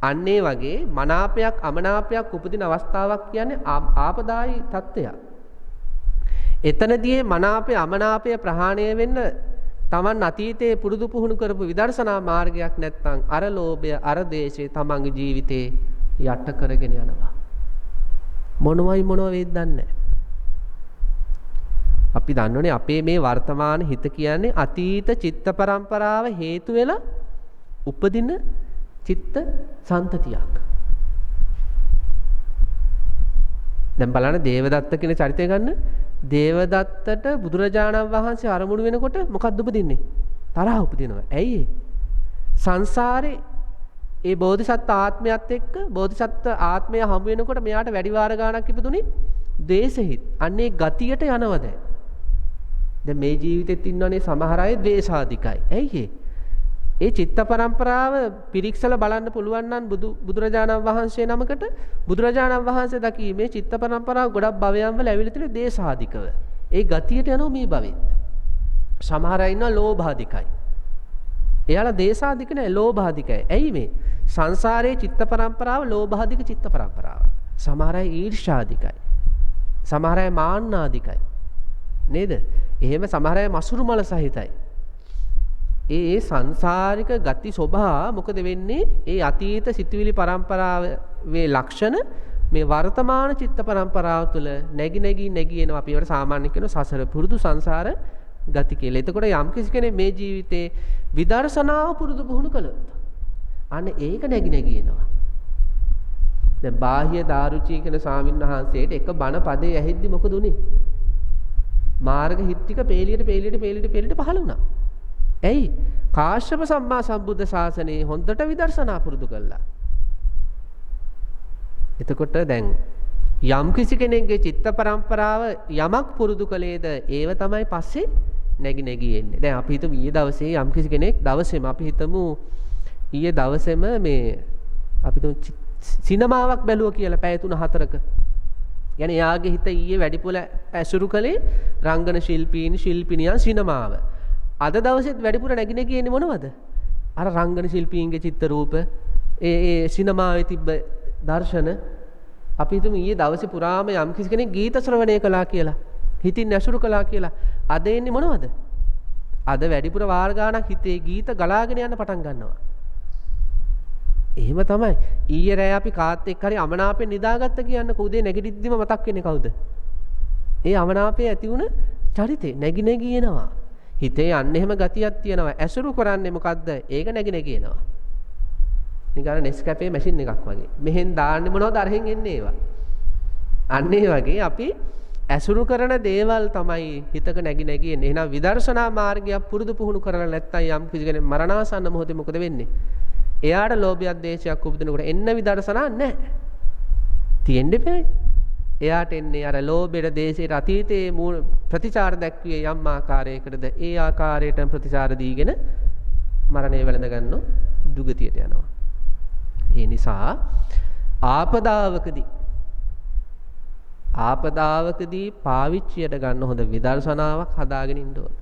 අන්න ඒ වගේ මනාපයක් අමනාපයක් උපදින අවස්ථාවක් කියන්නේ ආපදායි තත්ත්වයක්. එතනදී මනාපය අමනාපය ප්‍රහාණය වෙන්න තමන් අතීතයේ පුරුදු පුහුණු කරපු විදර්ශනා මාර්ගයක් නැත්නම් අර ලෝභය අර ද්වේෂය තමන්ගේ ජීවිතේ යට කරගෙන යනවා. මොනව වේද දන්නේ අපි දන්නෝනේ අපේ මේ වර්තමාන හිත කියන්නේ අතීත චිත්ත පරම්පරාව හේතු වෙලා උපදින චිත්ත සන්තතියක්. දැන් බලන්න දේවදත්ත කියන චරිතය ගන්න. දේවදත්තට බුදුරජාණන් වහන්සේ අරමුණු වෙනකොට මොකක්ද උපදින්නේ? තරහ උපදිනවා. ඇයි? සංසාරේ ඒ බෝධිසත්ව ආත්මයත් එක්ක බෝධිසත්ව ආත්මය හමු වෙනකොට මෙයාට වැඩි වාර ගාණක් ඉපදුනේ ද්වේෂහිත. අන්නේ ගතියට යනවද? දැන් මේ ජීවිතෙත් ඉන්නවනේ සමහර අය ද්වේෂාධිකයි. ඇයි ඒ චිත්ත පරම්පරාව පිරික්සලා බලන්න පුළුවන් නම් බුදුරජාණන් වහන්සේ නමකට බුදුරජාණන් වහන්සේ දකි මේ චිත්ත පරම්පරාව ගොඩක් භවයන් වල ඇවිල්ලා තියෙන දේශාධිකව. ඒ ගතියට යනවා මේ භවෙත්. සමහර අය ඉන්නවා ලෝභාධිකයි. එයාලා දේශාධික නෑ ලෝභාධිකයි. ඇයි මේ? සංසාරයේ චිත්ත පරම්පරාව ලෝභාධික චිත්ත පරම්පරාව. සමහර අය ඊර්ෂ්‍යාධිකයි. සමහර අය මාන්නාධිකයි. නේද? එහෙම සමහර අය මසුරු මල සහිතයි. ඒ සංසාරික ගති ස්වභාව මොකද වෙන්නේ? ඒ අතීත සිතුවිලි පරම්පරාවේ ලක්ෂණ මේ වර්තමාන චිත්ත පරම්පරාව තුළ නැగి එනවා. අපි ඒවට සාමාන්‍ය කියන සසර පුරුදු සංසාර ගති කියලා. එතකොට යම් කිසි කෙනෙක් මේ ජීවිතේ විදර්ශනාව පුරුදු පුහුණු කළොත් අනේ ඒක නැగి එනවා. දැන් බාහ්‍ය දාරුචි කියන ස්වාමින්වහන්සේට එක බණ පදේ ඇහිද්දි මොකද උනේ? මාර්ග හිත් ටික පේලියට පහළ වුණා. ඇයි? කාශ්‍යප සම්මා සම්බුද්ධ ශාසනයේ හොඳට විදර්ශනා පුරුදු කළා. එතකොට දැන් යම් කිසි කෙනෙක්ගේ චිත්ත පරම්පරාව යමක් පුරුදු කළේද ඒව තමයි පස්සේ නැగి එන්නේ. දැන් අපි හිතමු ඊයේ දවසේ යම් කිසි කෙනෙක් දවසේම අපි හිතමු ඊයේ දවසේම මේ අපි හිතමු සිනමාවක් බැලුවා කියලා පැය 3-4ක. يعني එයාගේ හිත ඊයේ වැඩිපුර ඇසුරු කළේ රංගන ශිල්පිනියන් සිනමාව. අද දවසෙත් වැඩිපුර නැగి එන්නේ මොනවද? අර රංගන ශිල්පීන්ගේ චිත්‍ර රූප ඒ සිනමාවේ තිබ්බ දර්ශන. අපි හිතමු ඊයේ දවසේ පුරාම යම් කිසි කෙනෙක් ගීත ශ්‍රවණය කළා කියලා. හිතින් ඇසුරු කළා කියලා. අද එන්නේ මොනවද? අද වැඩිපුර වාර ගාණක් හිතේ ගීත ගලාගෙන යන්න පටන් ගන්නවා. එහෙම තමයි. ඊයේ රෑ අපි කාත් එක්ක හරි අමනාපෙන් නිදාගත්ත කියන්නකො උදේ නැගිටිද්දිම මතක් වෙන්නේ කවුද? ඒ අමනාපයේ ඇති වුණ චරිතේ නැగి එනවා. හිතේ අන්න එහෙම ගතියක් තියෙනවා. ඇසුරු කරන්නේ මොකද්ද? ඒක නැగి එනවා. නිකන් නෙස්කැපේ මැෂින් එකක් වගේ. මෙහෙන් දාන්නේ මොනවද? අරහෙන් එන්නේ ඒවා. අන්න ඒ වගේ අපි ඇසුරු කරන දේවල් තමයි හිතක නැగి එන්නේ. එහෙනම් විදර්ශනා මාර්ගයක් පුරුදු පුහුණු කරලා නැත්නම් යම් කිසි කෙනෙක් මරණාසන්න මොහොතේ මොකද වෙන්නේ? එයාට ලෝභයක් දේශයක් උපදිනකොට එන්න විදර්ශනා නැහැ. තියෙන්න බෑ. එයාට එන්නේ අර ලෝභයට දේශයට අතීතයේ ප්‍රතිචාර දැක්විය යම් ආකාරයකටද ඒ ආකාරයට ප්‍රතිචාර දීගෙන මරණය වැළඳ ගන්නෝ දුගතියට යනවා. ඒ නිසා ආපදාවකදී පාවිච්චියට ගන්න හොඳ විදර්ශනාවක් හදාගෙන ඉන්න ඕන.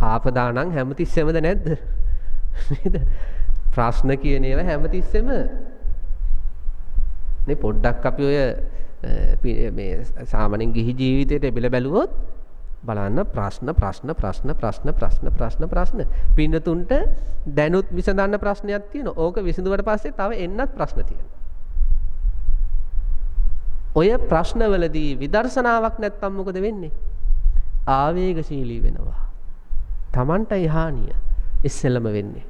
ආපදා නම් හැමතිස්සෙමද නැද්ද? නේද? ප්‍රශ්න කියන ඒවා හැමතිස්සෙම නේ. පොඩ්ඩක් අපි ඔය මේ සාමාන්‍යයෙන් ගිහි ජීවිතයට බෙල බැලුවොත් බලන්න ප්‍රශ්න පින්නතුන්ට දැනුත් විසඳන්න ප්‍රශ්නයක් තියෙනවා. ඕක විසඳුවට පස්සේ තව එන්නත් ප්‍රශ්න තියෙනවා. ඔය ප්‍රශ්නවලදී විදර්ශනාවක් නැත්තම් මොකද වෙන්නේ? ආවේගශීලී වෙනවා. Tamanටයි හානිය ඉස්සෙල්ලම වෙන්නේ.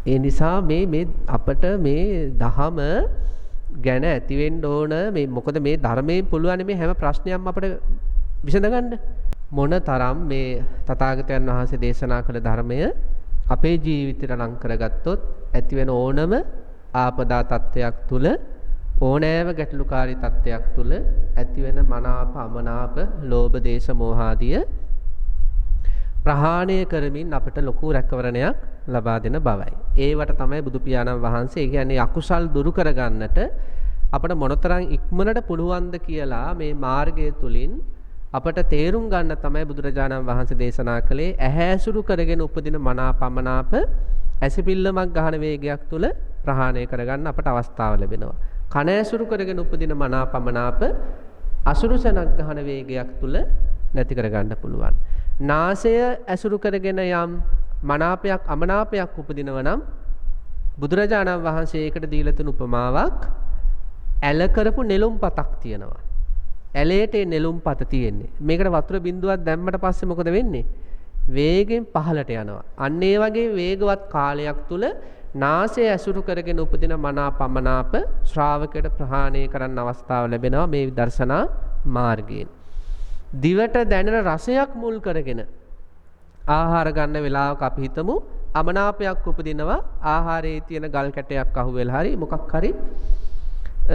ඒ නිසා මේ අපට මේ දහම ගැන ඇති වෙන්න ඕන මේ මොකද මේ ධර්මයෙන් පුළුවන් මේ හැම ප්‍රශ්නයක්ම අපිට විසඳගන්න. මොනතරම් මේ තථාගතයන් වහන්සේ දේශනා කළ ධර්මය අපේ ජීවිතයට ලං කරගත්තොත් ඇති වෙන ඕනම ආපදා තත්ත්වයක් තුල ඕනෑම ගැටලුකාරී තත්ත්වයක් තුල ඇති වෙන මනාප අමනාප ලෝභ දේශ මොහ ආදිය ප්‍රහාණය කරමින් අපිට ලොකු රැකවරණයක් ලබා දෙන බවයි. ඒවට තමයි බුදු පියාණන් වහන්සේ කියන්නේ අකුසල් දුරු කරගන්නට අපිට මොනතරම් ඉක්මනට පුළුවන්ද කියලා මේ මාර්ගය තුලින් අපට තේරුම් ගන්න තමයි බුදුරජාණන් වහන්සේ දේශනා කළේ ඇහැසුරු කරගෙන උපදින මනාපමනාප ඇසිපිල්ලමක් ගහන වේගයක් තුල ප්‍රහාණය කරගන්න අපට අවස්ථාව ලැබෙනවා. කන ඇසුරු කරගෙන උපදින මනාපමනාප අසුරුසනක් ගහන වේගයක් තුල නැති කරගන්න පුළුවන්. නාසය ඇසුරු කරගෙන යම් මනාපයක් අමනාපයක් උපදිනව නම් බුදුරජාණන් වහන්සේ ඒකට දීලා තුන උපමාවක් ඇල කරපු නෙළුම් පතක් තියෙනවා. ඇලයට නෙළුම් පත තියෙන්නේ. මේකට වතුර බින්දුවක් දැම්මට පස්සේ මොකද වෙන්නේ? වේගෙන් පහළට යනවා. අන්න ඒ වගේ වේගවත් කාලයක් තුල නාසය ඇසුරු කරගෙන උපදින මනාපමනාප ශ්‍රාවකයට ප්‍රහාණය කරන්න අවස්ථාව ලැබෙනවා මේ විදර්ශනා මාර්ගයෙන්. දිවට දැනෙන රසයක් මුල් කරගෙන ආහාර ගන්න වෙලාවක අපි හිතමු අමනාපයක් උපදිනවා. ආහාරයේ තියෙන ගල් කැටයක් අහුවෙලා හරි මොකක් හරි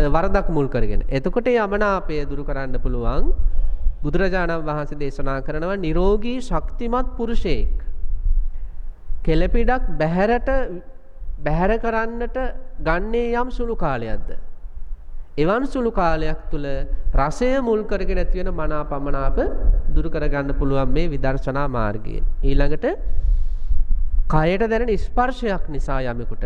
වරදක් මුල් කරගෙන. එතකොට මේ අමනාපය දුරු කරන්න පුළුවන් බුදුරජාණන් වහන්සේ දේශනා කරනවා නිරෝගී ශක්තිමත් පුරුෂයෙක් කෙලපිඩක් බැහැර කරන්නට ගන්නේ යම් සුළු කාලයක්ද එවන් සුළු කාලයක් තුල රසය මුල් කරගෙන ඇති වෙන මනාපමනාප දුරු කරගන්න පුළුවන් මේ විදර්ශනා මාර්ගයෙන්. ඊළඟට කයට දැනෙන ස්පර්ශයක් නිසා යමෙකුට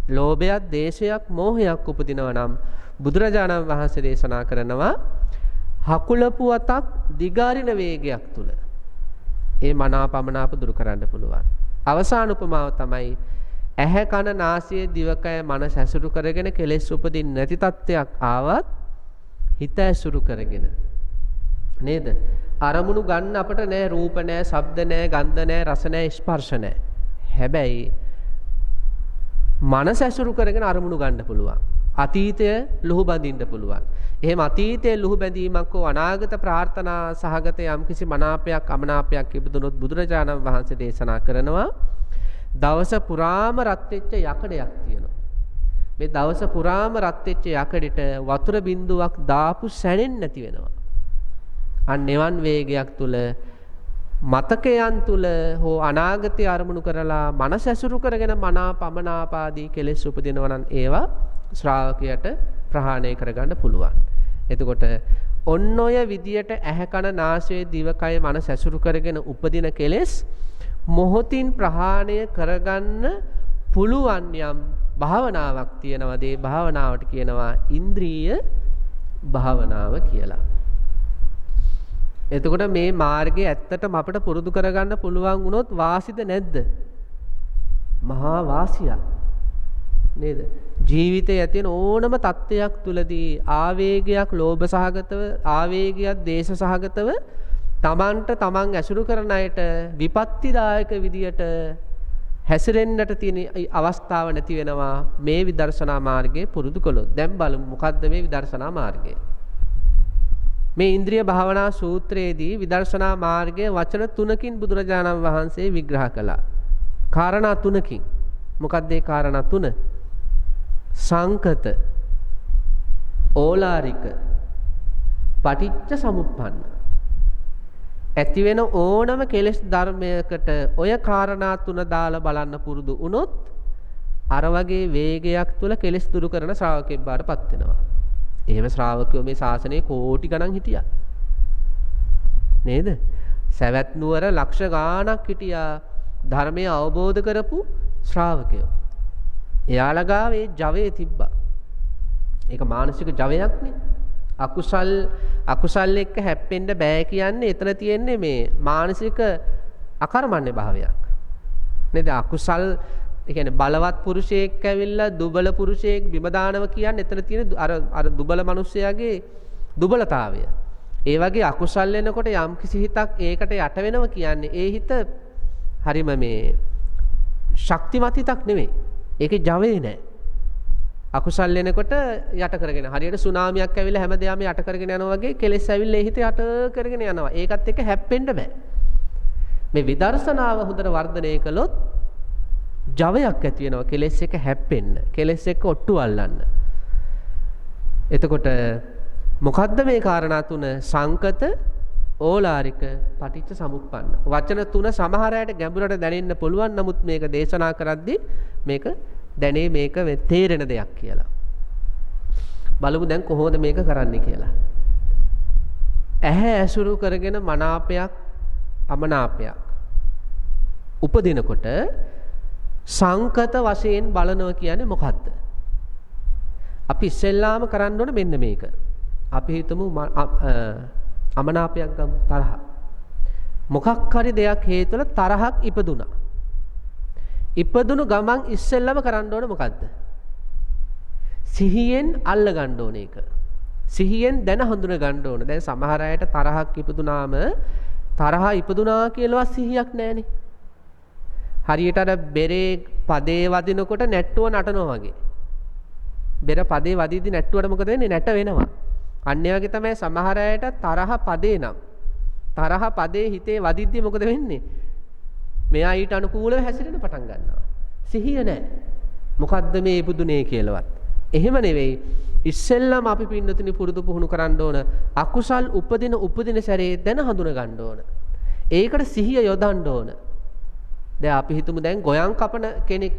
ලෝභයක්, දේශයක්, මෝහයක් උපදිනවා නම් බුදුරජාණන් වහන්සේ දේශනා කරනවා හකුලපුවතක් දිගාරින වේගයක් තුල ඒ මනාපමනාප දුරු කරන්න පුළුවන්. අවසාන උපමාව තමයි ඇහැ කන නාසය දිවකය මනස ඇසුරු කරගෙන කෙලෙස් උපදින්න නැති තත්ත්වයක් ආවත් හිත ඇසුරු කරගෙන නේද? අරමුණු ගන්න අපට නෑ, රූප නෑ, ශබ්ද නෑ, ගන්ධ නෑ, රස නෑ, ස්පර්ශ නෑ. හැබැයි මනස ඇසුරු කරගෙන අරමුණු ගන්න පුළුවන්. අතීතය ලුහු බඳින්න පුළුවන්. එහෙම අතීතයේ ලුහු බැඳීමක් හෝ අනාගත ප්‍රාර්ථනා සහගත යම්කිසි මනාපයක් අමනාපයක් ඉපදුනොත් බුදුරජාණන් වහන්සේ දේශනා කරනවා දවස පුරාම රත් වෙච්ච යකඩයක් තියෙනවා. මේ දවස පුරාම රත් වෙච්ච යකඩෙට වතුර බින්දුවක් දාපු සැනෙන්නේ නැති වෙනවා. අන්න එවන් වේගයක් තුල මතකයන් තුල හෝ අනාගතය අරමුණු කරලා මනස ඇසුරු කරගෙන මනාපමනාපාදී කෙලෙස් උපදිනවා නම් ඒවා ශ්‍රාවකයට ප්‍රහාණය කරගන්න පුළුවන්. එතකොට ඔන්න ඔය විදියට ඇහැ කන නාසය දිවකය මනස ඇසුරු කරගෙන උපදින කෙලෙස් මොහොතින් ප්‍රහාණය කරගන්න පුළුවන් යම් භාවනාවක් තියෙනවාද ඒ භාවනාවට කියනවා ඉන්ද්‍රිය භාවනාව කියලා. එතකොට මේ මාර්ගය ඇත්තටම අපිට පුරුදු කරගන්න පුළුවන් වුණොත් වාසිද නැද්ද? මහා වාසියක් නේද? ජීවිතයේ ඇතිවෙන ඕනම තත්ත්වයක් තුලදී ආවේගයක් ලෝභ සහගතව ආවේගයක් දේශ සහගතව තමන්ට තමන් ඇසුරු කරන අයට විපත්තිදායක විදියට හැසිරෙන්නට තියෙන අවස්ථාව නැති වෙනවා මේ විදර්ශනා මාර්ගයේ පුරුදු කළොත්. දැන් බලමු මොකද්ද මේ විදර්ශනා මාර්ගය? මේ ඉන්ද්‍රිය භාවනා සූත්‍රයේදී විදර්ශනා මාර්ගයේ වචන 3කින් බුදුරජාණන් වහන්සේ විග්‍රහ කළා. කාරණා 3කින්. මොකක්ද ඒ කාරණා 3? සංකත, ඕලාරික පටිච්ච සමුප්පන්න. ඇති වෙන ඕනම කෙලෙස් ධර්මයකට ඔය කාරණා තුන දාලා බලන්න පුරුදු වුණොත් අර වගේ වේගයක් තුල කෙලෙස් දුරු කරන ශ්‍රාවකෙක් බාටපත් වෙනවා. එහෙම ශ්‍රාවකයෝ මේ ශාසනයේ කෝටි ගණන් හිටියා. නේද? සවැත් නුවර ලක්ෂ ගාණක් හිටියා ධර්මය අවබෝධ කරපු ශ්‍රාවකයෝ. එයාලා ගාව ඒ ජවයේ තිබ්බා. ඒක මානසික ජවයක්නේ. අකුසල් එක්ක හැප්පෙන්න බෑ කියන්නේ එතන තියෙන්නේ මේ මානසික අකර්මණ්‍ය භාවයක්. නේද? අකුසල් ඒ කියන්නේ බලවත් පුරුෂයෙක් ඇවිල්ලා දුබල පුරුෂයෙක් බිම දානවා කියන්නේ එතන තියෙන අර දුබල මිනිස්සයාගේ දුබලතාවය. ඒ වගේ අකුසල් වෙනකොට යම් කිසි හිතක් ඒකට යට වෙනවා කියන්නේ ඒ හිත හරිම මේ ශක්තිමත් හිතක් නෙමෙයි. ඒකේ ජවයේ නෑ. අකුසල් වෙනකොට යට කරගෙන හරියට සුනාමියක් ඇවිල්ලා හැමදේම යට කරගෙන යනවා වගේ කෙලෙස් ඇවිල්ලා ඒ හිත යට කරගෙන යනවා. ඒකත් එක්ක හැප්පෙන්න බෑ. මේ විදර්ශනාව හොඳට වර්ධනය කළොත් ජවයක් ඇති වෙනවා කෙලෙස් එක හැප්පෙන්න. කෙලෙස් එක ඔට්ටු අල්ලන්න. එතකොට මොකද්ද මේ කාරණා තුන? සංකත, ඕලාරික, පටිච්ච සමුප්පන්න. වචන තුන සමහර අයට ගැඹුරට දැනෙන්න පුළුවන්. නමුත් මේක දේශනා කරද්දී මේක දැනේ මේක තේරෙන දෙයක් කියලා. බලමු දැන් කොහොමද මේක කරන්නේ කියලා. ඇහැ ඇසුරු කරගෙන මනාපයක් අමනාපයක් උපදිනකොට සංකත වශයෙන් බලනවා කියන්නේ මොකද්ද? අපි ඉස්සෙල්ලාම කරන්න ඕන මෙන්න මේක. අපි හිතමු අමනාපයක් ගමු, තරහ. මොකක් හරි දෙයක් හේතුවල තරහක් ඉපදුනා. ඉපදුණු ගමන් ඉස්සෙල්ලාම කරන්න ඕන මොකද්ද? සිහියෙන් අල්ල ගන්න ඕන ඒක. සිහියෙන් දැන හඳුන ගන්න ඕන. දැන් සමහර අයට තරහක් ඉපදුනාම තරහ ඉපදුනා කියලා සිහියක් නැහැනේ. හරියට අර බෙරේ පදේ වදිනකොට නැට්ටුව නටනවා වගේ. බෙර පදේ වදිද්දි නැට්ටුවට මොකද වෙන්නේ? නැට වෙනවා. අන්න ඒ වගේ තමයි සමහර අයට තරහ පදේ නම්. තරහ පදේ හිතේ වදිද්දි මොකද වෙන්නේ? මෙයා ඊට අනුකූලව හැසිරෙන්න පටන් ගන්නවා. සිහිය නැහැ. මොකද්ද මේ ඉපදුනේ කියලාවත්. එහෙම නෙවෙයි. ඉස්සෙල්ලාම අපි පින්නතුනි පුරුදු පුහුණු කරන්න ඕන. අකුසල් උපදින සැරේ දැන හඳුන ගන්න ඕන. ඒකට සිහිය යොදන්න ඕන. දැන් අපි හිතමු දැන් ගොයන් කපන කෙනෙක්.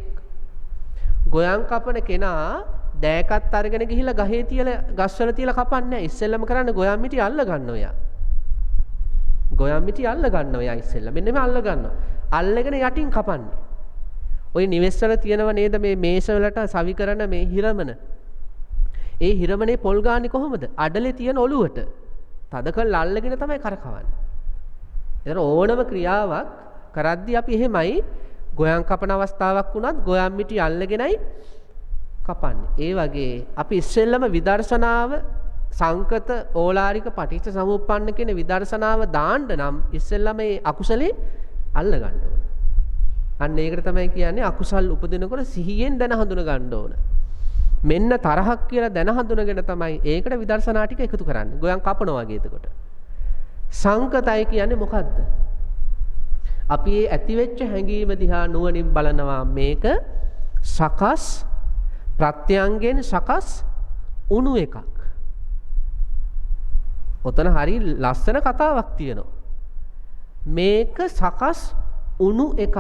ගොයන් කපන කෙනා දෑකත් අරගෙන ගිහිල්ලා ගහේ තියලා ගස්වල තියලා කපන්නේ නැහැ. ඉස්සෙල්ලාම කරන්නේ ගොයන් මිටි අල්ල ගන්නවා යා. ගොයන් මිටි අල්ල ගන්නවා යා ඉස්සෙල්ලා. මෙන්න මේ අල්ල ගන්නවා. අල්ලගෙන යටින් කපන්නේ. ওই නිවෙස්වල තියෙනව නේද මේ මේස වලට සවි කරන මේ හිරමන. ඒ හිරමනේ පොල් ගාන්නේ කොහොමද? අඩලේ තියෙන ඔලුවට. තද කරලා අල්ලගෙන තමයි කරකවන්නේ. ඒතර ඕනම ක්‍රියාවක් කරද්දී අපි එහෙමයි ගොයන් කපන අවස්ථාවක් වුණත් ගොයන් මිටි අල්ලගෙනයි කපන්නේ. ඒ වගේ අපි ඉස්සෙල්ලම විදර්ශනාව සංකත ඕලාරික පටිච්ච සමුප්පන්න කියන විදර්ශනාව දාන්න නම් ඉස්සෙල්ලම මේ අකුසලේ අල්ල ගන්න ඕන. අන්න ඒකට තමයි කියන්නේ අකුසල් උපදිනකොට සිහියෙන් දැන හඳුන ගන්න ඕන. මෙන්න තරහක් කියලා දැන හඳුනගෙන තමයි ඒකට විදර්ශනා ටික එකතු කරන්නේ. ගොයන් කපනවා වගේ එතකොට. සංකතයි කියන්නේ මොකද්ද? අපි මේ ඇතිවෙච්ච හැඟීම දිහා නුවණින් බලනවා. මේක සකස් ප්‍රත්‍යංගෙන් සකස් උණු එකක්. ඔතන හරි ලස්සන කතාවක් තියෙනවා. මේක සකස් උණු එකක්.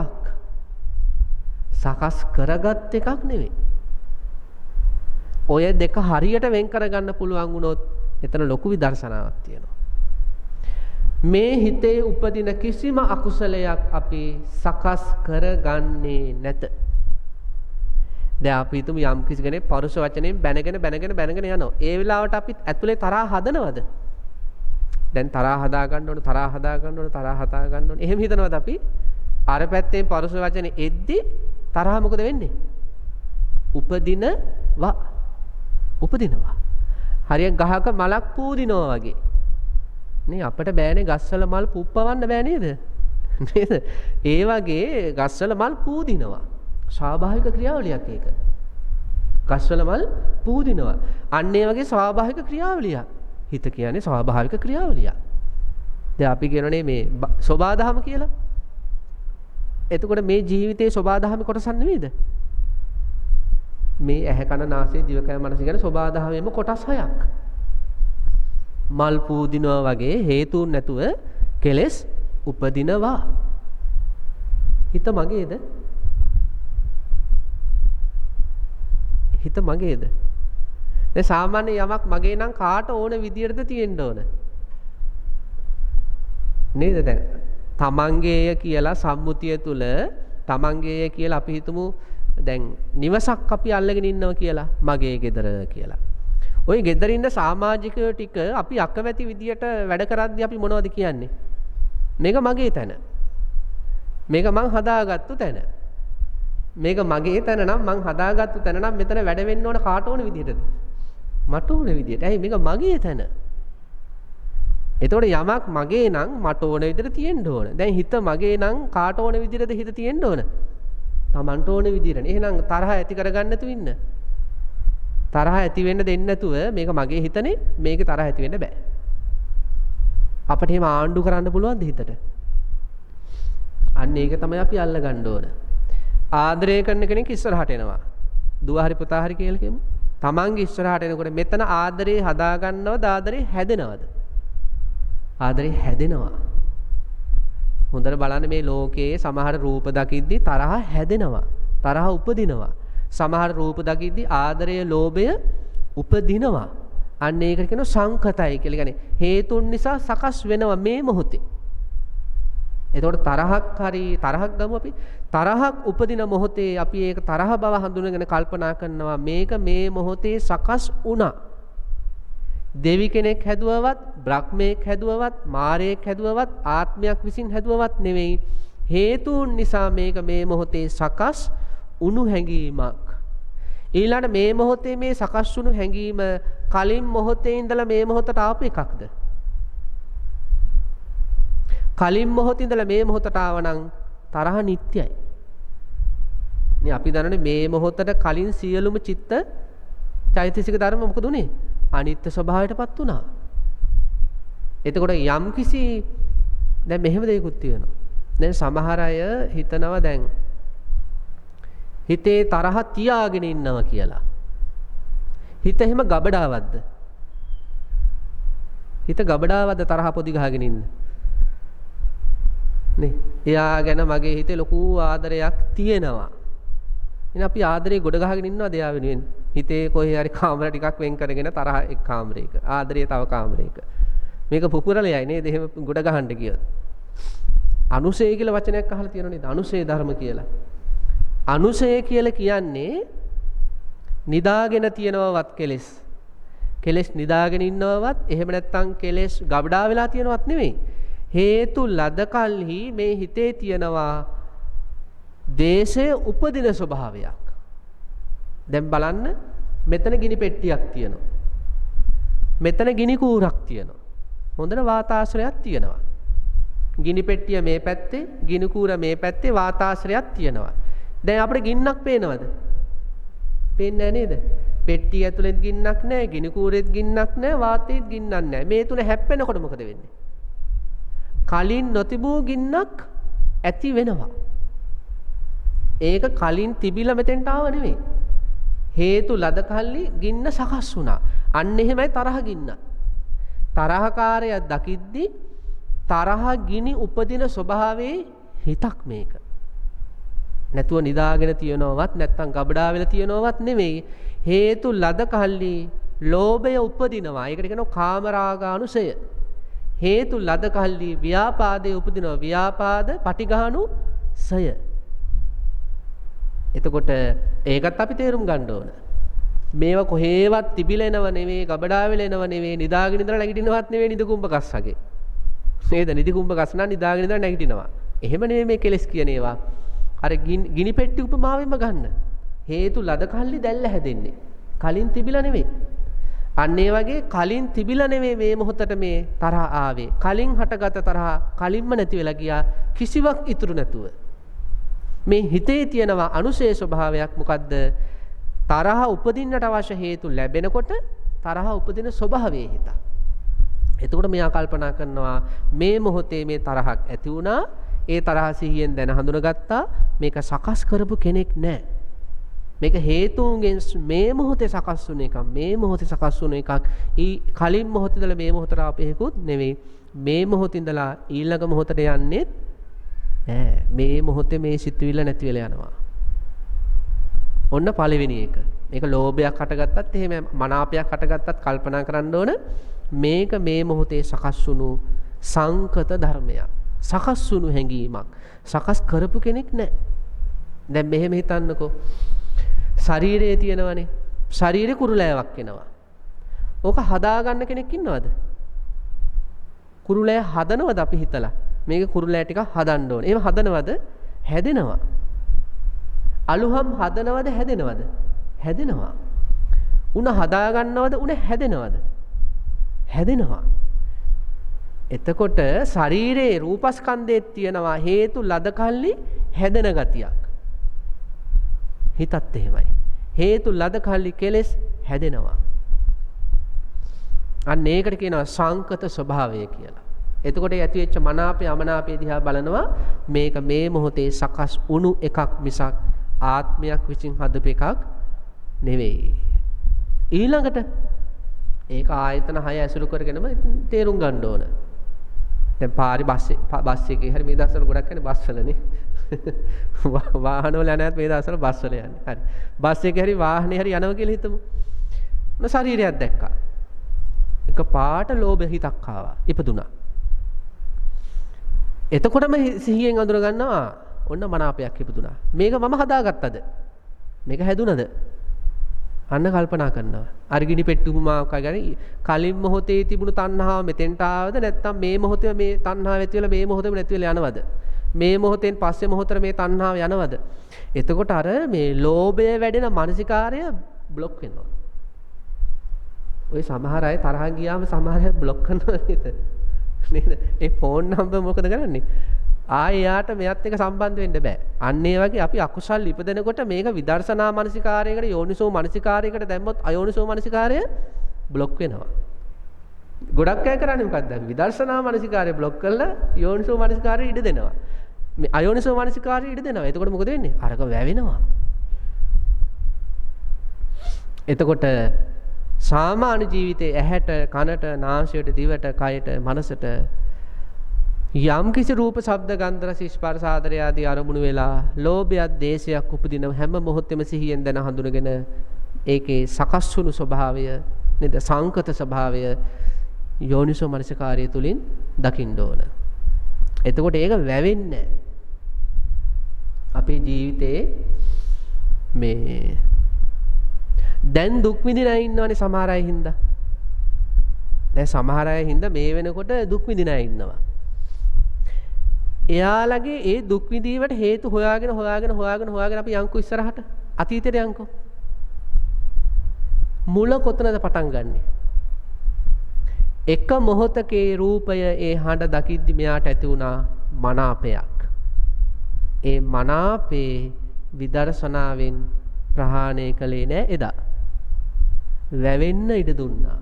සකස් කරගත් එකක් නෙවෙයි. ඔය දෙක හරියට වෙන් කරගන්න පුළුවන් වුණොත් එතන ලොකු විදර්ශනාවක් තියෙනවා. මේ හිතේ උපදින කිසිම අකුසලයක් අපි සකස් කරගන්නේ නැත. දැන් අපි හිතමු යම් කිසි කෙනෙක් පරුෂ වචනෙන් බැනගෙන යනවා. ඒ වෙලාවට අපි ඇතුලේ තරහ හදනවද? දැන් තරහ හදා ගන්න ඕන. එහෙම හිතනවද අපි? අර පැත්තෙන් පරුෂ වචනේ එද්දි තරහ මොකද වෙන්නේ? උපදිනවා. හරියට ගහක මලක් පූදිනවා වගේ. නේ අපිට බෑනේ ගස්වල මල් පුප්පවන්න බෑ නේද? නේද? ඒ වගේ ගස්වල මල් පූදිනවා. ස්වාභාවික ක්‍රියාවලියක් ඒක. ගස්වල මල් පූදිනවා. අන්න ඒ වගේ ස්වාභාවික ක්‍රියාවලියක්. හිත කියන්නේ ස්වාභාවික ක්‍රියාවලියක්. දැන් අපි කියනනේ මේ සෝබාදහම කියලා. එතකොට මේ ජීවිතයේ සෝබාදහම කොටසක් නෙවෙයිද? මේ ඇහැ කන නාසය දිවකය මනස කියන ස්වභාවයෙන්ම කොටස් 6ක්. මල් පූදිනවා වගේ හේතුන් නැතුව කෙලෙස් උපදිනවා. හිත මගේද? හිත මගේද? දැන් සාමාන්‍ය යමක් මගේ නම් කාට ඕන විදියටද තියෙන්න ඕන? නේද? දැන් තමන්ගේය කියලා සම්මුතිය තුල තමන්ගේය කියලා අපි හිතමු දැන් නිවසක් අපි අල්ලගෙන ඉන්නවා කියලා මගේ ගෙදර කියලා. ওই ගෙදර ඉන්න සමාජිකයෝ ටික අපි අකමැති විදියට වැඩ කරද්දී අපි මොනවද කියන්නේ? මේක මගේ තැන. මේක මං හදාගත්තු තැන. මේක මගේ තැන නම් මං හදාගත්තු තැන නම් මෙතන වැඩ වෙන්න ඕන කාට ඕන විදියටද? මට ඕන විදියට. ඇයි මේක මගේ තැන? එතකොට යමක් මගේ නම් මට ඕන විදියට තියෙන්න ඕන. දැන් හිත මගේ නම් කාට ඕන විදියටද හිත තියෙන්න ඕන? Tamanට ඕන විදියටනේ. එහෙනම් තරහ ඇති කරගන්න නැතුව ඉන්න. තරහ ඇති වෙන්න දෙන්නේ නැතුව මේක මගේ හිතනේ මේකේ තරහ ඇති වෙන්න බෑ. අපිට එහෙම ආණ්ඩු කරන්න පුළුවන්ද හිතට? අන්න ඒක තමයි අපි අල්ල ගන්න ඕන. ආදරය කරන කෙනෙක් ඉස්සරහට එනවා. දුව හරි පුතා හරි කියලා කියමු. තමන්ගේ ඉස්සරහට එනකොට මෙතන ආදරේ හදා ගන්නවද ආදරේ හැදෙනවද? ආදරේ හැදෙනවා. හොඳට බලන්න මේ ලෝකයේ සමහර රූප දකිද්දි තරහ හැදෙනවා. තරහ උපදිනවා. සමහර රූප දකිද්දි ආදරය, ලෝභය උපදිනවා. අන්න ඒකට කියනවා සංකතයි කියලා. කියන්නේ හේතුන් නිසා සකස් වෙනවා මේ මොහොතේ. එතකොට තරහක් ගමු අපි. තරහක් උපදින මොහොතේ අපි ඒක තරහ බව හඳුනගෙන කල්පනා කරනවා මේක මේ මොහොතේ සකස් වුණා. දෙවි කෙනෙක් හැදුවවත්, බ්‍රහ්මයෙක් හැදුවවත්, මාරයෙක් හැදුවවත්, ආත්මයක් විසින් හැදුවවත් නෙවෙයි. හේතුන් නිසා මේක මේ මොහොතේ සකස් වුණු හැඟීමක්. ඊළඟ මේ මොහොතේ මේ සකස් වුණු හැඟීම කලින් මොහොතේ ඉඳලා මේ මොහොතට ආපු එකක්ද? කලින් මොහොතේ ඉඳලා මේ මොහොතට ආවනම් තරහ නිට්ටයයි. මේ අපි දන්නනේ මේ මොහොතට කලින් සියලුම චිත්ත චෛතසික ධර්ම මොකද උනේ? අනිත්‍ය ස්වභාවයටපත් වුණා. එතකොට යම් කිසි දැන් මෙහෙම දෙයක්ත් තියෙනවා. දැන් සමහර අය හිතනවා දැන් හිතේ තරහ තියාගෙන ඉන්නවා කියලා. හිත එහෙම ගබඩාවක්ද? හිත ගබඩාවක්ද තරහ පොදි ගහගෙන ඉන්න? නේ. එයා ගැන මගේ හිතේ ලොකු ආදරයක් තියෙනවා. එහෙනම් අපි ආදරේ ගොඩ ගහගෙන ඉන්නවද එයා වෙනුවෙන්? හිතේ කොහේ හරි කාමර ටිකක් වෙන් කරගෙන තරහ එක් කාමරයක. ආදරේ තව කාමරයක. මේක පුපුරලයයි නේද? එහෙම ගොඩ ගහන්න කියොත්. අනුසය කියලා වචනයක් අහලා තියෙනව නේද? අනුසය ධර්ම කියලා. අනුසය කියලා කියන්නේ නිදාගෙන තියනවවත් කෙලෙස්. කෙලෙස් නිදාගෙන ඉන්නවවත් එහෙම නැත්නම් කෙලෙස් ගබඩා වෙලා තියනවත් නෙවෙයි. හේතු ලද කල්හි මේ හිතේ තියනවා දේශයේ උපදින ස්වභාවයක්. දැන් බලන්න මෙතන ගිනි පෙට්ටියක් තියෙනවා. මෙතන ගිනි කූරක් තියෙනවා. හොඳට වාතාශ්‍රයක් තියෙනවා. ගිනි පෙට්ටිය මේ පැත්තේ, ගිනි කූර මේ පැත්තේ වාතාශ්‍රයක් තියෙනවා. දැන් අපිට ගින්නක් පේනවද? පේන්නේ නේද? පෙට්ටිය ඇතුලෙත් ගින්නක් නැහැ, ගිනි කූරෙත් ගින්නක් නැහැ, වාතයේත් ගින්නක් නැහැ. මේ තුන හැප්පෙනකොට මොකද වෙන්නේ? කලින් නොතිබූ ගින්නක් ඇති වෙනවා. ඒක කලින් තිබිලා මෙතෙන්ට ආව නෙවෙයි. හේතු ලද කල්ලි ගින්න සකස් වුණා. අන්න එහෙමයි තරහ ගින්න. තරහකාරය දකිද්දි තරහ ගිනි උපදින ස්වභාවයේ හිතක් මේක. නැතුව නිදාගෙන තියනවවත් නැත්නම් ගබඩා වෙලා තියනවවත් නෙවෙයි. හේතු ලද කල්ලි ලෝභය උපදිනවා. ඒකට කියනවා කාමරාගානුසය. හේතු ලද කල්ලි ව්‍යාපාදයේ උපදිනවා. ව්‍යාපාද පටිඝානුසය. එතකොට ඒකත් අපි තේරුම් ගන්න ඕන. මේවා කොහේවත් තිබිලා එනව නෙවෙයි, ගබඩා වෙලා එනව නෙවෙයි, නිදාගෙන ඉඳලා නැගිටිනවත් නෙවෙයි නිදි කුඹ කස්සගේ. නේද? නිදි කුඹ කස් නම් නිදාගෙන ඉඳලා නැගිටිනවා. එහෙම නෙවෙයි මේ කෙලස් කියන ඒවා. අර ගිනි පෙට්ටි උපමාවෙන්ම ගන්න. හේතු ලද කල්ලි දැල්ල හැදෙන්නේ. කලින් තිබිලා නෙවෙයි. අන්න ඒ වගේ කලින් තිබිලා නෙවෙයි මේ මොහොතට මේ තරහ ආවේ. කලින් හටගත තරහ කලින්ම නැති වෙලා ගියා. කිසිවක් ඉතුරු නැතුව. මේ හිතේ තියෙනවා අනුසය ස්වභාවයක්. මොකද්ද? තරහ උපදින්නට අවශ්‍ය හේතු ලැබෙනකොට තරහ උපදින ස්වභාවයේ හිත. එතකොට මෙයා කල්පනා කරනවා මේ මොහොතේ මේ තරහක් ඇති වුණා. ඒ තරහ සිහියෙන් දැන හඳුනගත්තා. මේක සකස් කරපු කෙනෙක් නැහැ. මේක හේතුන්ගෙන් මේ මොහොතේ සකස් වුණ එකක්. මේ මොහොතේ සකස් වුණ එකක්. කලින් මොහොතේ ඉඳලා මේ මොහොතට ආපෙහෙකුත් නෙවෙයි. මේ මොහොතේ ඉඳලා ඊළඟ මොහොතට යන්නේ නෑ. මේ මොහොතේ මේ සිතුවිල්ල නැති වෙලා යනවා. ඔන්න පළවෙනි එක. මේක ලෝභයක් හටගත්තත් එහෙම මනාපයක් හටගත්තත් කල්පනා කරන්න ඕන. මේක මේ මොහොතේ සකස් වුණු සංකත ධර්මයක්. සකස් වුණු හැඟීමක්. සකස් කරපු කෙනෙක් නැහැ. දැන් මෙහෙම හිතන්නකෝ. ශරීරයේ තියෙනවනේ. ශරීරේ කුරුලෑවක් එනවා. ඕක හදාගන්න කෙනෙක් ඉන්නවද? කුරුලෑ හදනවද අපි හිතලා? මේක කුරුලෑ ටිකක් හදන්න ඕනේ. එහෙම හදනවද? හැදෙනවා. අලුහම් හදනවද හැදෙනවද? හැදෙනවා. උණ හදාගන්නවද? උණ හැදෙනවද? හැදෙනවා. එතකොට ශරීරයේ රූපස්කන්ධයේ තියෙනවා හේතු ලද කල්ලි හැදෙන ගතියක්. හිතත් එහෙමයි. හේතු ලද කල්ලි කෙලෙස් හැදෙනවා. අන්න ඒකට කියනවා සංකත ස්වභාවය කියලා. එතකොට ඇති වෙච්ච මනාපය අමනාපය දිහා බලනවා මේක මේ මොහොතේ සකස් වුණු එකක් මිසක් ආත්මයක් විසින් හදපු එකක් නෙවෙයි. ඊළඟට ඒක ආයතන 6 ඇසුරු කරගෙනම තේරුම් ගන්න ඕන. දැන් පාරේ බස් එකේ හරි මේ දවස්වල ගොඩක් යන්නේ බස් වලනේ. වාහන වල යන්නේ මේ දවස්වල බස් වල යන්නේ. හරි. බස් එකේ හරි වාහනේ හරි යනවා කියලා හිතමු. ශරීරයක් දැක්කා. එක පාට ලෝභ හිතක් ආවා. ඉපදුනා. එතකොටම සිහියෙන් අඳුර ගන්නවා ඔන්න මනාපයක් ඉපදුනා. මේක මම හදාගත්තද? මේක හැදුනද? අන්න කල්පනා කරනවා. අරගිනි පෙට්ටුමාවක් ගන්න කලින් මොහොතේ තිබුණු තණ්හාව මෙතෙන්ට ආවද නැත්නම් මේ මොහොතේ මේ තණ්හාව ඇති වෙලා මේ මොහොතේම නැති වෙලා යනවද? මේ මොහොතෙන් පස්සේ මොහොතට මේ තණ්හාව යනවද? එතකොට අර මේ ලෝභය වැඩෙන මානසිකාරය બ્લોක් වෙනවා. ඔය සමහර අය තරහ ගියාම සමහර අය બ્લોක් කරනවා නේද? නේද? ඒ ෆෝන් නම්බර් මොකද කරන්නේ? ආයෙ යාට මෙයත් එක්ක සම්බන්ධ වෙන්න බෑ. අන්න ඒ වගේ අපි අකුසල් ඉපදෙනකොට මේක විදර්ශනා මානසිකාරයකට යෝනිසෝ මානසිකාරයකට දැම්මොත් අයෝනිසෝ මානසිකාරය બ્લોක් වෙනවා. ගොඩක් අය කරන්නේ මොකක්ද? විදර්ශනා මානසිකාරය બ્લોක් කරලා යෝනිසෝ මානසිකාරය ඉඩ දෙනවා. මේ අයෝනිසෝ මානසිකාරය ඉඩ දෙනවා. එතකොට මොකද වෙන්නේ? අරක වැවෙනවා. එතකොට සාමාන්‍ය ජීවිතයේ ඇහැට, කනට, නාසයට, දිවට, කයට, මනසට යම් කිසි රූප, ශබ්ද, ගන්ධ, රස, ස්පර්ශ, ආදරය ආදී අරමුණු වෙලා ලෝභයක්, දේශයක් උපදින හැම මොහොතෙම සිහියෙන් දැන හඳුනගෙන ඒකේ සකස් වුණු ස්වභාවය නේද? සංකත ස්වභාවය යෝනිසෝ මනසිකාරය තුලින් දකින්න ඕන. එතකොට ඒක වැවෙන්නේ අපේ ජීවිතේ මේ දැන් දුක් විඳින අය ඉන්නවනේ සමහර අය හින්දා. දැන් සමහර අය හින්දා මේ වෙනකොට දුක් විඳින අය ඉන්නවා. එයාලගේ ඒ දුක් විඳීමට හේතු හොයාගෙන අපි යන්කෝ ඉස්සරහට අතීතයට යන්කෝ. මුල කොතනද පටන් ගන්නෙ? එක මොහොතකේ රූපය ඒ හඬ දකිද්දි මෙයාට ඇති වුණා මනාපයක්. ඒ මනාපේ විදර්ශනාවෙන් ප්‍රහාණය කළේ නෑ එදා. වැවෙන්න ඉඩ දුන්නා.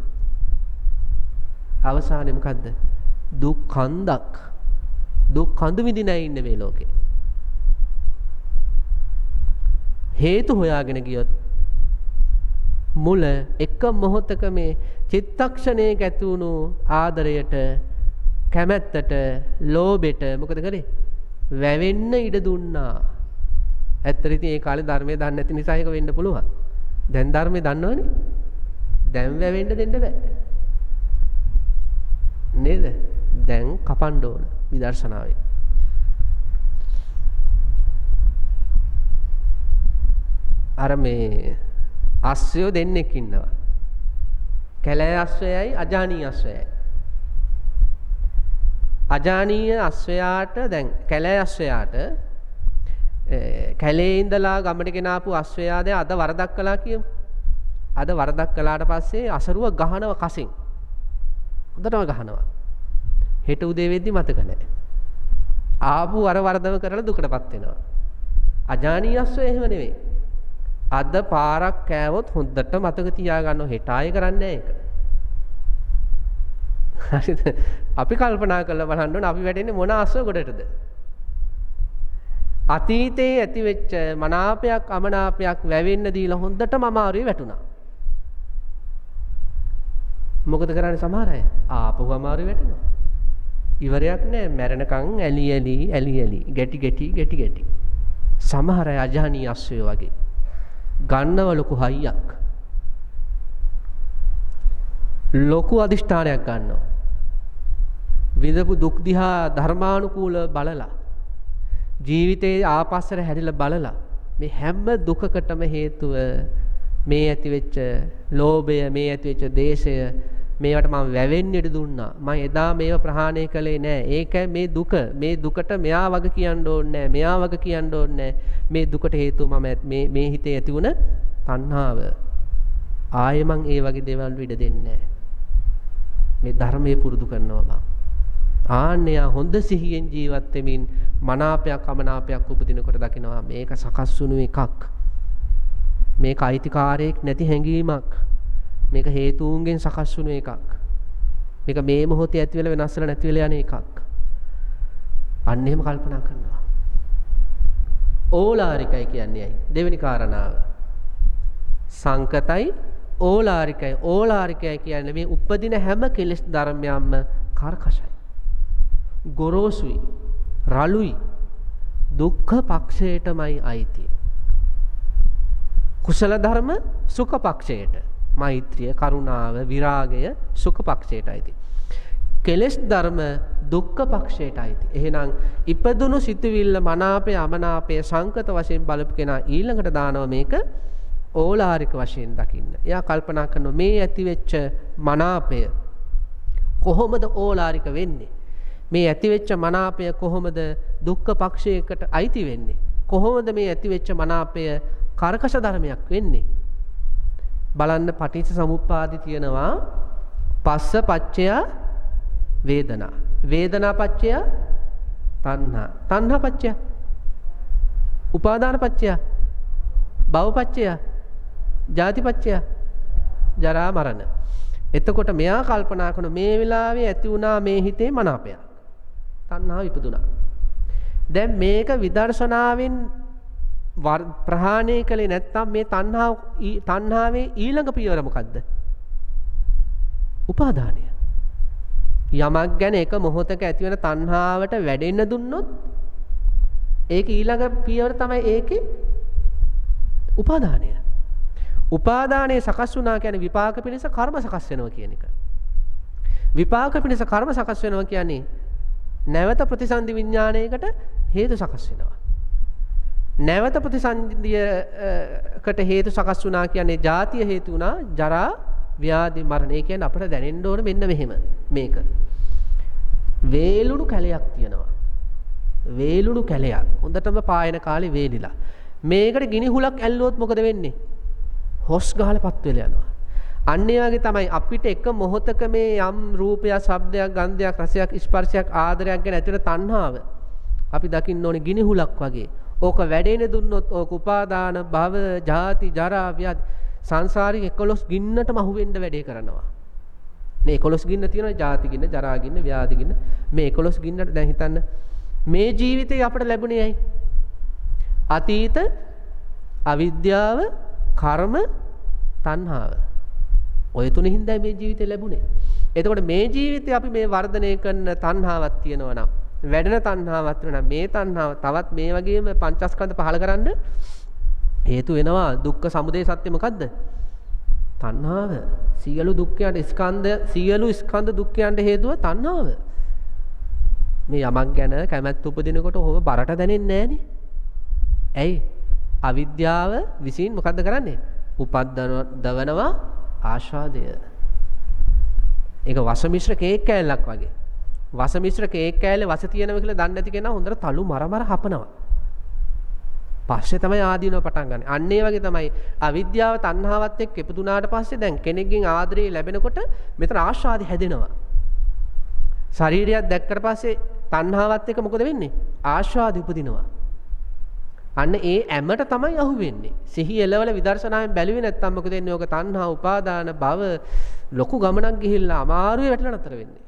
අවසානයේ මොකද්ද? දුක් කන්දක්. දුක් කඳු විඳින අය ඉන්නේ මේ ලෝකේ. හේතු හොයාගෙන ගියොත් මුල එක මොහොතක මේ චිත්තක්ෂණයක ඇති වුණු ආදරයට, කැමැත්තට, ලෝභයට මොකද කරේ? වැවෙන්න ඉඩ දුන්නා. ඇත්තට ඉතින් ඒ කාලේ ධර්මයේ දන්නේ නැති නිසා ඒක වෙන්න පුළුවන්. දැන් ධර්මයේ දන්නවනේ. දැන් වැවෙන්න දෙන්න බෑ. නේද? දැන් කපන්න ඕන විදර්ශනාවේ. අර මේ අස්සයෝ දෙන්නෙක් ඉන්නවා. කැලෑ අස්සයයි අජානීය අස්සයයි. අජානීය අස්සයාට දැන් කැලෑ අස්සයාට කැලේ ඉඳලා ගමට ගෙනාපු අස්සයා දැන් අද වරදක් කළා කියමු. අද වරදක් කළාට පස්සේ අසරුව ගහනවා කසින්. හොඳටම ගහනවා. හෙට උදේ වෙද්දි මතක නැහැ. ආපු අර වරදම කරලා දුකටපත් වෙනවා. අජානීය අස්සය එහෙම නෙවෙයි. අද පාරක් කෑවොත් හොඳට මතක තියාගන්න හෙට ආයෙ කරන්නේ නැහැ ඒක. හරිද? අපි කල්පනා කරලා බලන්න ඕන අපි වැටෙන්නේ මොන අස්සය ගොඩටද? අතීතයේ ඇතිවෙච්ච මනාපයක් අමනාපයක් වැවෙන්න දීලා හොඳටම අමාරුවේ වැටුණා. මොකද කරන්නේ සමහර අය? ආපහු අමාරුවේ වැටෙනවා. ඉවරයක් නැහැ. මැරෙනකන් ඇලි ඇලි ගැටි. සමහර අය අජානීය අස්සය වගේ. ගන්නව ලොකු හයියක්. ලොකු අදිෂ්ඨානයක් ගන්නවා. විඳපු දුක් දිහා ධර්මානුකූලව බලලා ජීවිතේ ආපස්සට හැරිලා බලලා මේ හැම දුකකටම හේතුව මේ ඇතිවෙච්ච ලෝභය, මේ ඇතිවෙච්ච දේශය, මේවට මම වැවෙන්න ඉඩ දුන්නා. මම එදා මේව ප්‍රහාණය කළේ නෑ. ඒකයි මේ දුක. මේ දුකට මෙයා වග කියන්න ඕනේ නෑ. මෙයා වග කියන්න ඕනේ නෑ. මේ දුකට හේතුව මම මේ හිතේ ඇති වුණ තණ්හාව. ආයෙ මං ඒ වගේ දේවල් ඉඩ දෙන්නේ නෑ. මේ ධර්මයේ පුරුදු කරනවා මං. ආන්නයා හොඳ සිහියෙන් ජීවත් වෙමින් මනාපයක් අමනාපයක් උපදිනකොට දකිනවා මේක සකස් වුණු එකක්. මේක අයිතිකාරයක් නැති හැඟීමක්. මේක හේතුන්ගෙන් සකස් වුණු එකක්. මේක මේ මොහොතේ ඇති වෙලා වෙනස් වෙලා නැති වෙලා යන එකක්. අන්න එහෙම කල්පනා කරනවා. ඕලාරිකයි කියන්නේ ඇයි? දෙවෙනි කාරණාව. සංකතයි ඕලාරිකයි. ඕලාරිකයි කියන්නේ මේ උපදින හැම කෙලෙස් ධර්මයක්ම කර්කශයි. ගොරෝසුයි, රළුයි, දුක්ඛ පක්ෂයටමයි අයිති. කුසල ධර්ම සුඛ පක්ෂයට, මෛත්‍රිය, කරුණාව, විරාගය සුඛ පක්ෂයට අයිති. කෙලෙස් ධර්ම දුක්ඛ පක්ෂයට අයිති. එහෙනම් ඉපදුණු සිතුවිල්ල මනාපය අමනාපය සංකත වශයෙන් බලපු කෙනා ඊළඟට දානවා මේක ඕලාරික වශයෙන් දකින්න. එයා කල්පනා කරනවා මේ ඇතිවෙච්ච මනාපය කොහොමද ඕලාරික වෙන්නේ? මේ ඇතිවෙච්ච මනාපය කොහොමද දුක්ඛ පක්ෂයකට අයිති වෙන්නේ? කොහොමද මේ ඇතිවෙච්ච මනාපය කර්කශ ධර්මයක් වෙන්නේ? බලන්න පටිච්ච සමුප්පාදේ තියෙනවා පස්ස පච්චය වේදනා. වේදනා පච්චය තණ්හා. තණ්හා පච්චය උපාදාන පච්චය භව පච්චය ජාති පච්චය ජරා මරණ. එතකොට මෙයා කල්පනා කරන මේ වෙලාවේ ඇති වුණා මේ හිතේ මනාපයක්. තණ්හාව ඉපදුණා. දැන් මේක විදර්ශනාවෙන් ප්‍රහාණය කළේ නැත්නම් මේ තණ්හාවේ ඊළඟ පියවර මොකද්ද? උපාදානය. යමක් ගැන එක මොහොතක ඇති වෙන තණ්හාවට වැඩෙන්න දුන්නොත් ඒක ඊළඟ පියවර තමයි ඒකේ උපාදානය. උපාදානයේ සකස් වුණා කියන්නේ විපාක පිණිස කර්ම සකස් වෙනවා කියන එක. විපාක පිණිස කර්ම සකස් වෙනවා කියන්නේ නැවත ප්‍රතිසන්දි විඥාණයකට හේතු සකස් වෙනවා. නැවත ප්‍රතිසන්දියකට හේතු සකස් වුණා කියන්නේ ජාතිය හේතු වුණා ජරා ව්‍යාධි මරණ. ඒ කියන්නේ අපිට දැනෙන්න ඕන මෙන්න මෙහෙම මේක. වේලුණු කැලයක් තියෙනවා. වේලුණු කැලයක්. හොඳටම පායන කාලේ වේලිලා. මේකට ගිනි හුලක් ඇල්ලුවොත් මොකද වෙන්නේ? හොස් ගහලපත් වෙලා යනවා. අන්න ඒ වගේ තමයි අපිට එක මොහොතක මේ යම් රූපයක්, ශබ්දයක්, ගන්ධයක්, රසයක්, ස්පර්ශයක්, ආදරයක් ගැන ඇතිවෙන තණ්හාව අපි දකින්න ඕනේ ගිනි හුලක් වගේ. ඕක වැඩේන දුන්නොත් ඕක උපාදාන භව, ජාති, ජරා, ව්‍යාධි සංසාරේ 11 ගින්නටම අහු වෙන්න වැඩේ කරනවා. මේ 11 ගින්න තියෙනවා ජාති ගින්න, ජරා ගින්න, ව්‍යාධි ගින්න. මේ 11 ගින්නට දැන් හිතන්න මේ ජීවිතේ අපිට ලැබුණේ ඇයි? අතීත අවිද්‍යාව, කර්ම, තණ්හාව. ඔය තුනේ හින්දා මේ ජීවිතේ ලැබුණේ. එතකොට මේ ජීවිතේ අපි මේ වර්ධනය කරන තණ්හාවක් තියෙනවා නම්, වැඩෙන තණ්හාවක් වෙනවා නම් මේ තණ්හාව තවත් මේ වගේම පංචස්කන්ධ පහල කරන්න හේතු වෙනවා. දුක්ඛ සමුදය සත්‍ය මොකද්ද? තණ්හාව. සියලු දුක්ඛයන්ට ස්කන්ධ දුක්ඛයන්ට හේතුව තණ්හාව. මේ යමක් ගැන කැමැත්ත උපදිනකොට ඔහොම බරට දැනෙන්නේ නැහනේ. ඇයි? අවිද්‍යාව විසින් මොකද්ද කරන්නේ? උපද්දවනවා ආශාදය. ඒක වසමිශ්‍ර කේක් කෑල්ලක් වගේ. වසමිශ්‍ර කේක් කෑල්ලේ වස තියෙනවා කියලා දන්නේ නැති කෙනා හොඳට තලු මර හපනවා. පස්සේ තමයි ආදීනව පටන් ගන්න. අන්න ඒ වගේ තමයි අවිද්‍යාව තණ්හාවත් එක්ක ඉපදුනාට පස්සේ දැන් කෙනෙක්ගෙන් ආදරේ ලැබෙනකොට මෙතන ආශාදි හැදෙනවා. ශරීරයක් දැක්කට පස්සේ තණ්හාවත් එක්ක මොකද වෙන්නේ? ආශාදි උපදිනවා. අන්න ඒ ඇමට තමයි අහු වෙන්නේ. සිහි එලවල විදර්ශනාවෙන් බැලුවේ නැත්නම් මොකද වෙන්නේ? ඕක තණ්හා, උපාදාන, භව ලොකු ගමනක් ගිහිල්ලා අමාරුවේ වැටලා නතර වෙන්නේ.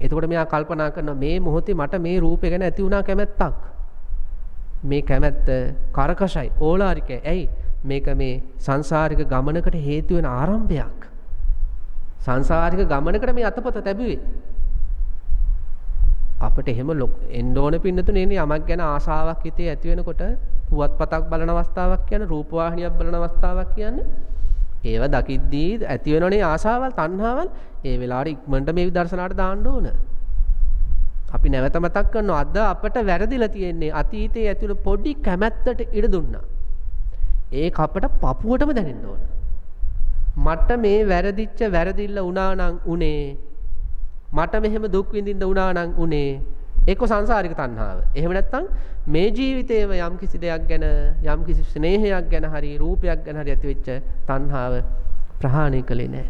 එතකොට මෙයා කල්පනා කරනවා මේ මොහොතේ මට මේ රූපය ගැන ඇති වුණා කැමැත්තක්. මේ කැමැත්ත කරකසයි, ඕලාරිකයි. ඇයි? මේක මේ සංසාරික ගමනකට හේතු වෙන ආරම්භයක්. සංසාරික ගමනකට මේ අතපොත තැබුවේ. අපිට එහෙම එන්න ඕන පින්නතුනේ නේ යමක් ගැන ආසාවක් හිතේ ඇති වෙනකොට පුවත්පතක් බලන අවස්ථාවක් කියන්නේ, රූපවාහිනියක් බලන අවස්ථාවක් කියන්නේ, ඒව දකිද්දී ඇති වෙනනේ ආසාවල්, තණ්හාවල්. ඒ වෙලාවට ඉක්මනට මේ විදර්ශනාට දාන්න ඕන. අපි නැවත මතක් කරනවා අද අපට වැරදිලා තියෙන්නේ අතීතයේ ඇතුළු පොඩි කැමැත්තට ඉඩ දුන්නා. ඒක අපට පපුවටම දැනෙන්න ඕන. මට මේ වැරදිච්ච වැරදිල්ල වුණා නම් උනේ, මට මෙහෙම දුක් විඳින්න වුණා නම් උනේ ඒක සංසාරික තණ්හාව. එහෙම නැත්නම් මේ ජීවිතේම යම් කිසි දෙයක් ගැන, යම් කිසි ස්නේහයක් ගැන හරි රූපයක් ගැන හරි ඇතිවෙච්ච තණ්හාව ප්‍රහාණය කළේ නැහැ.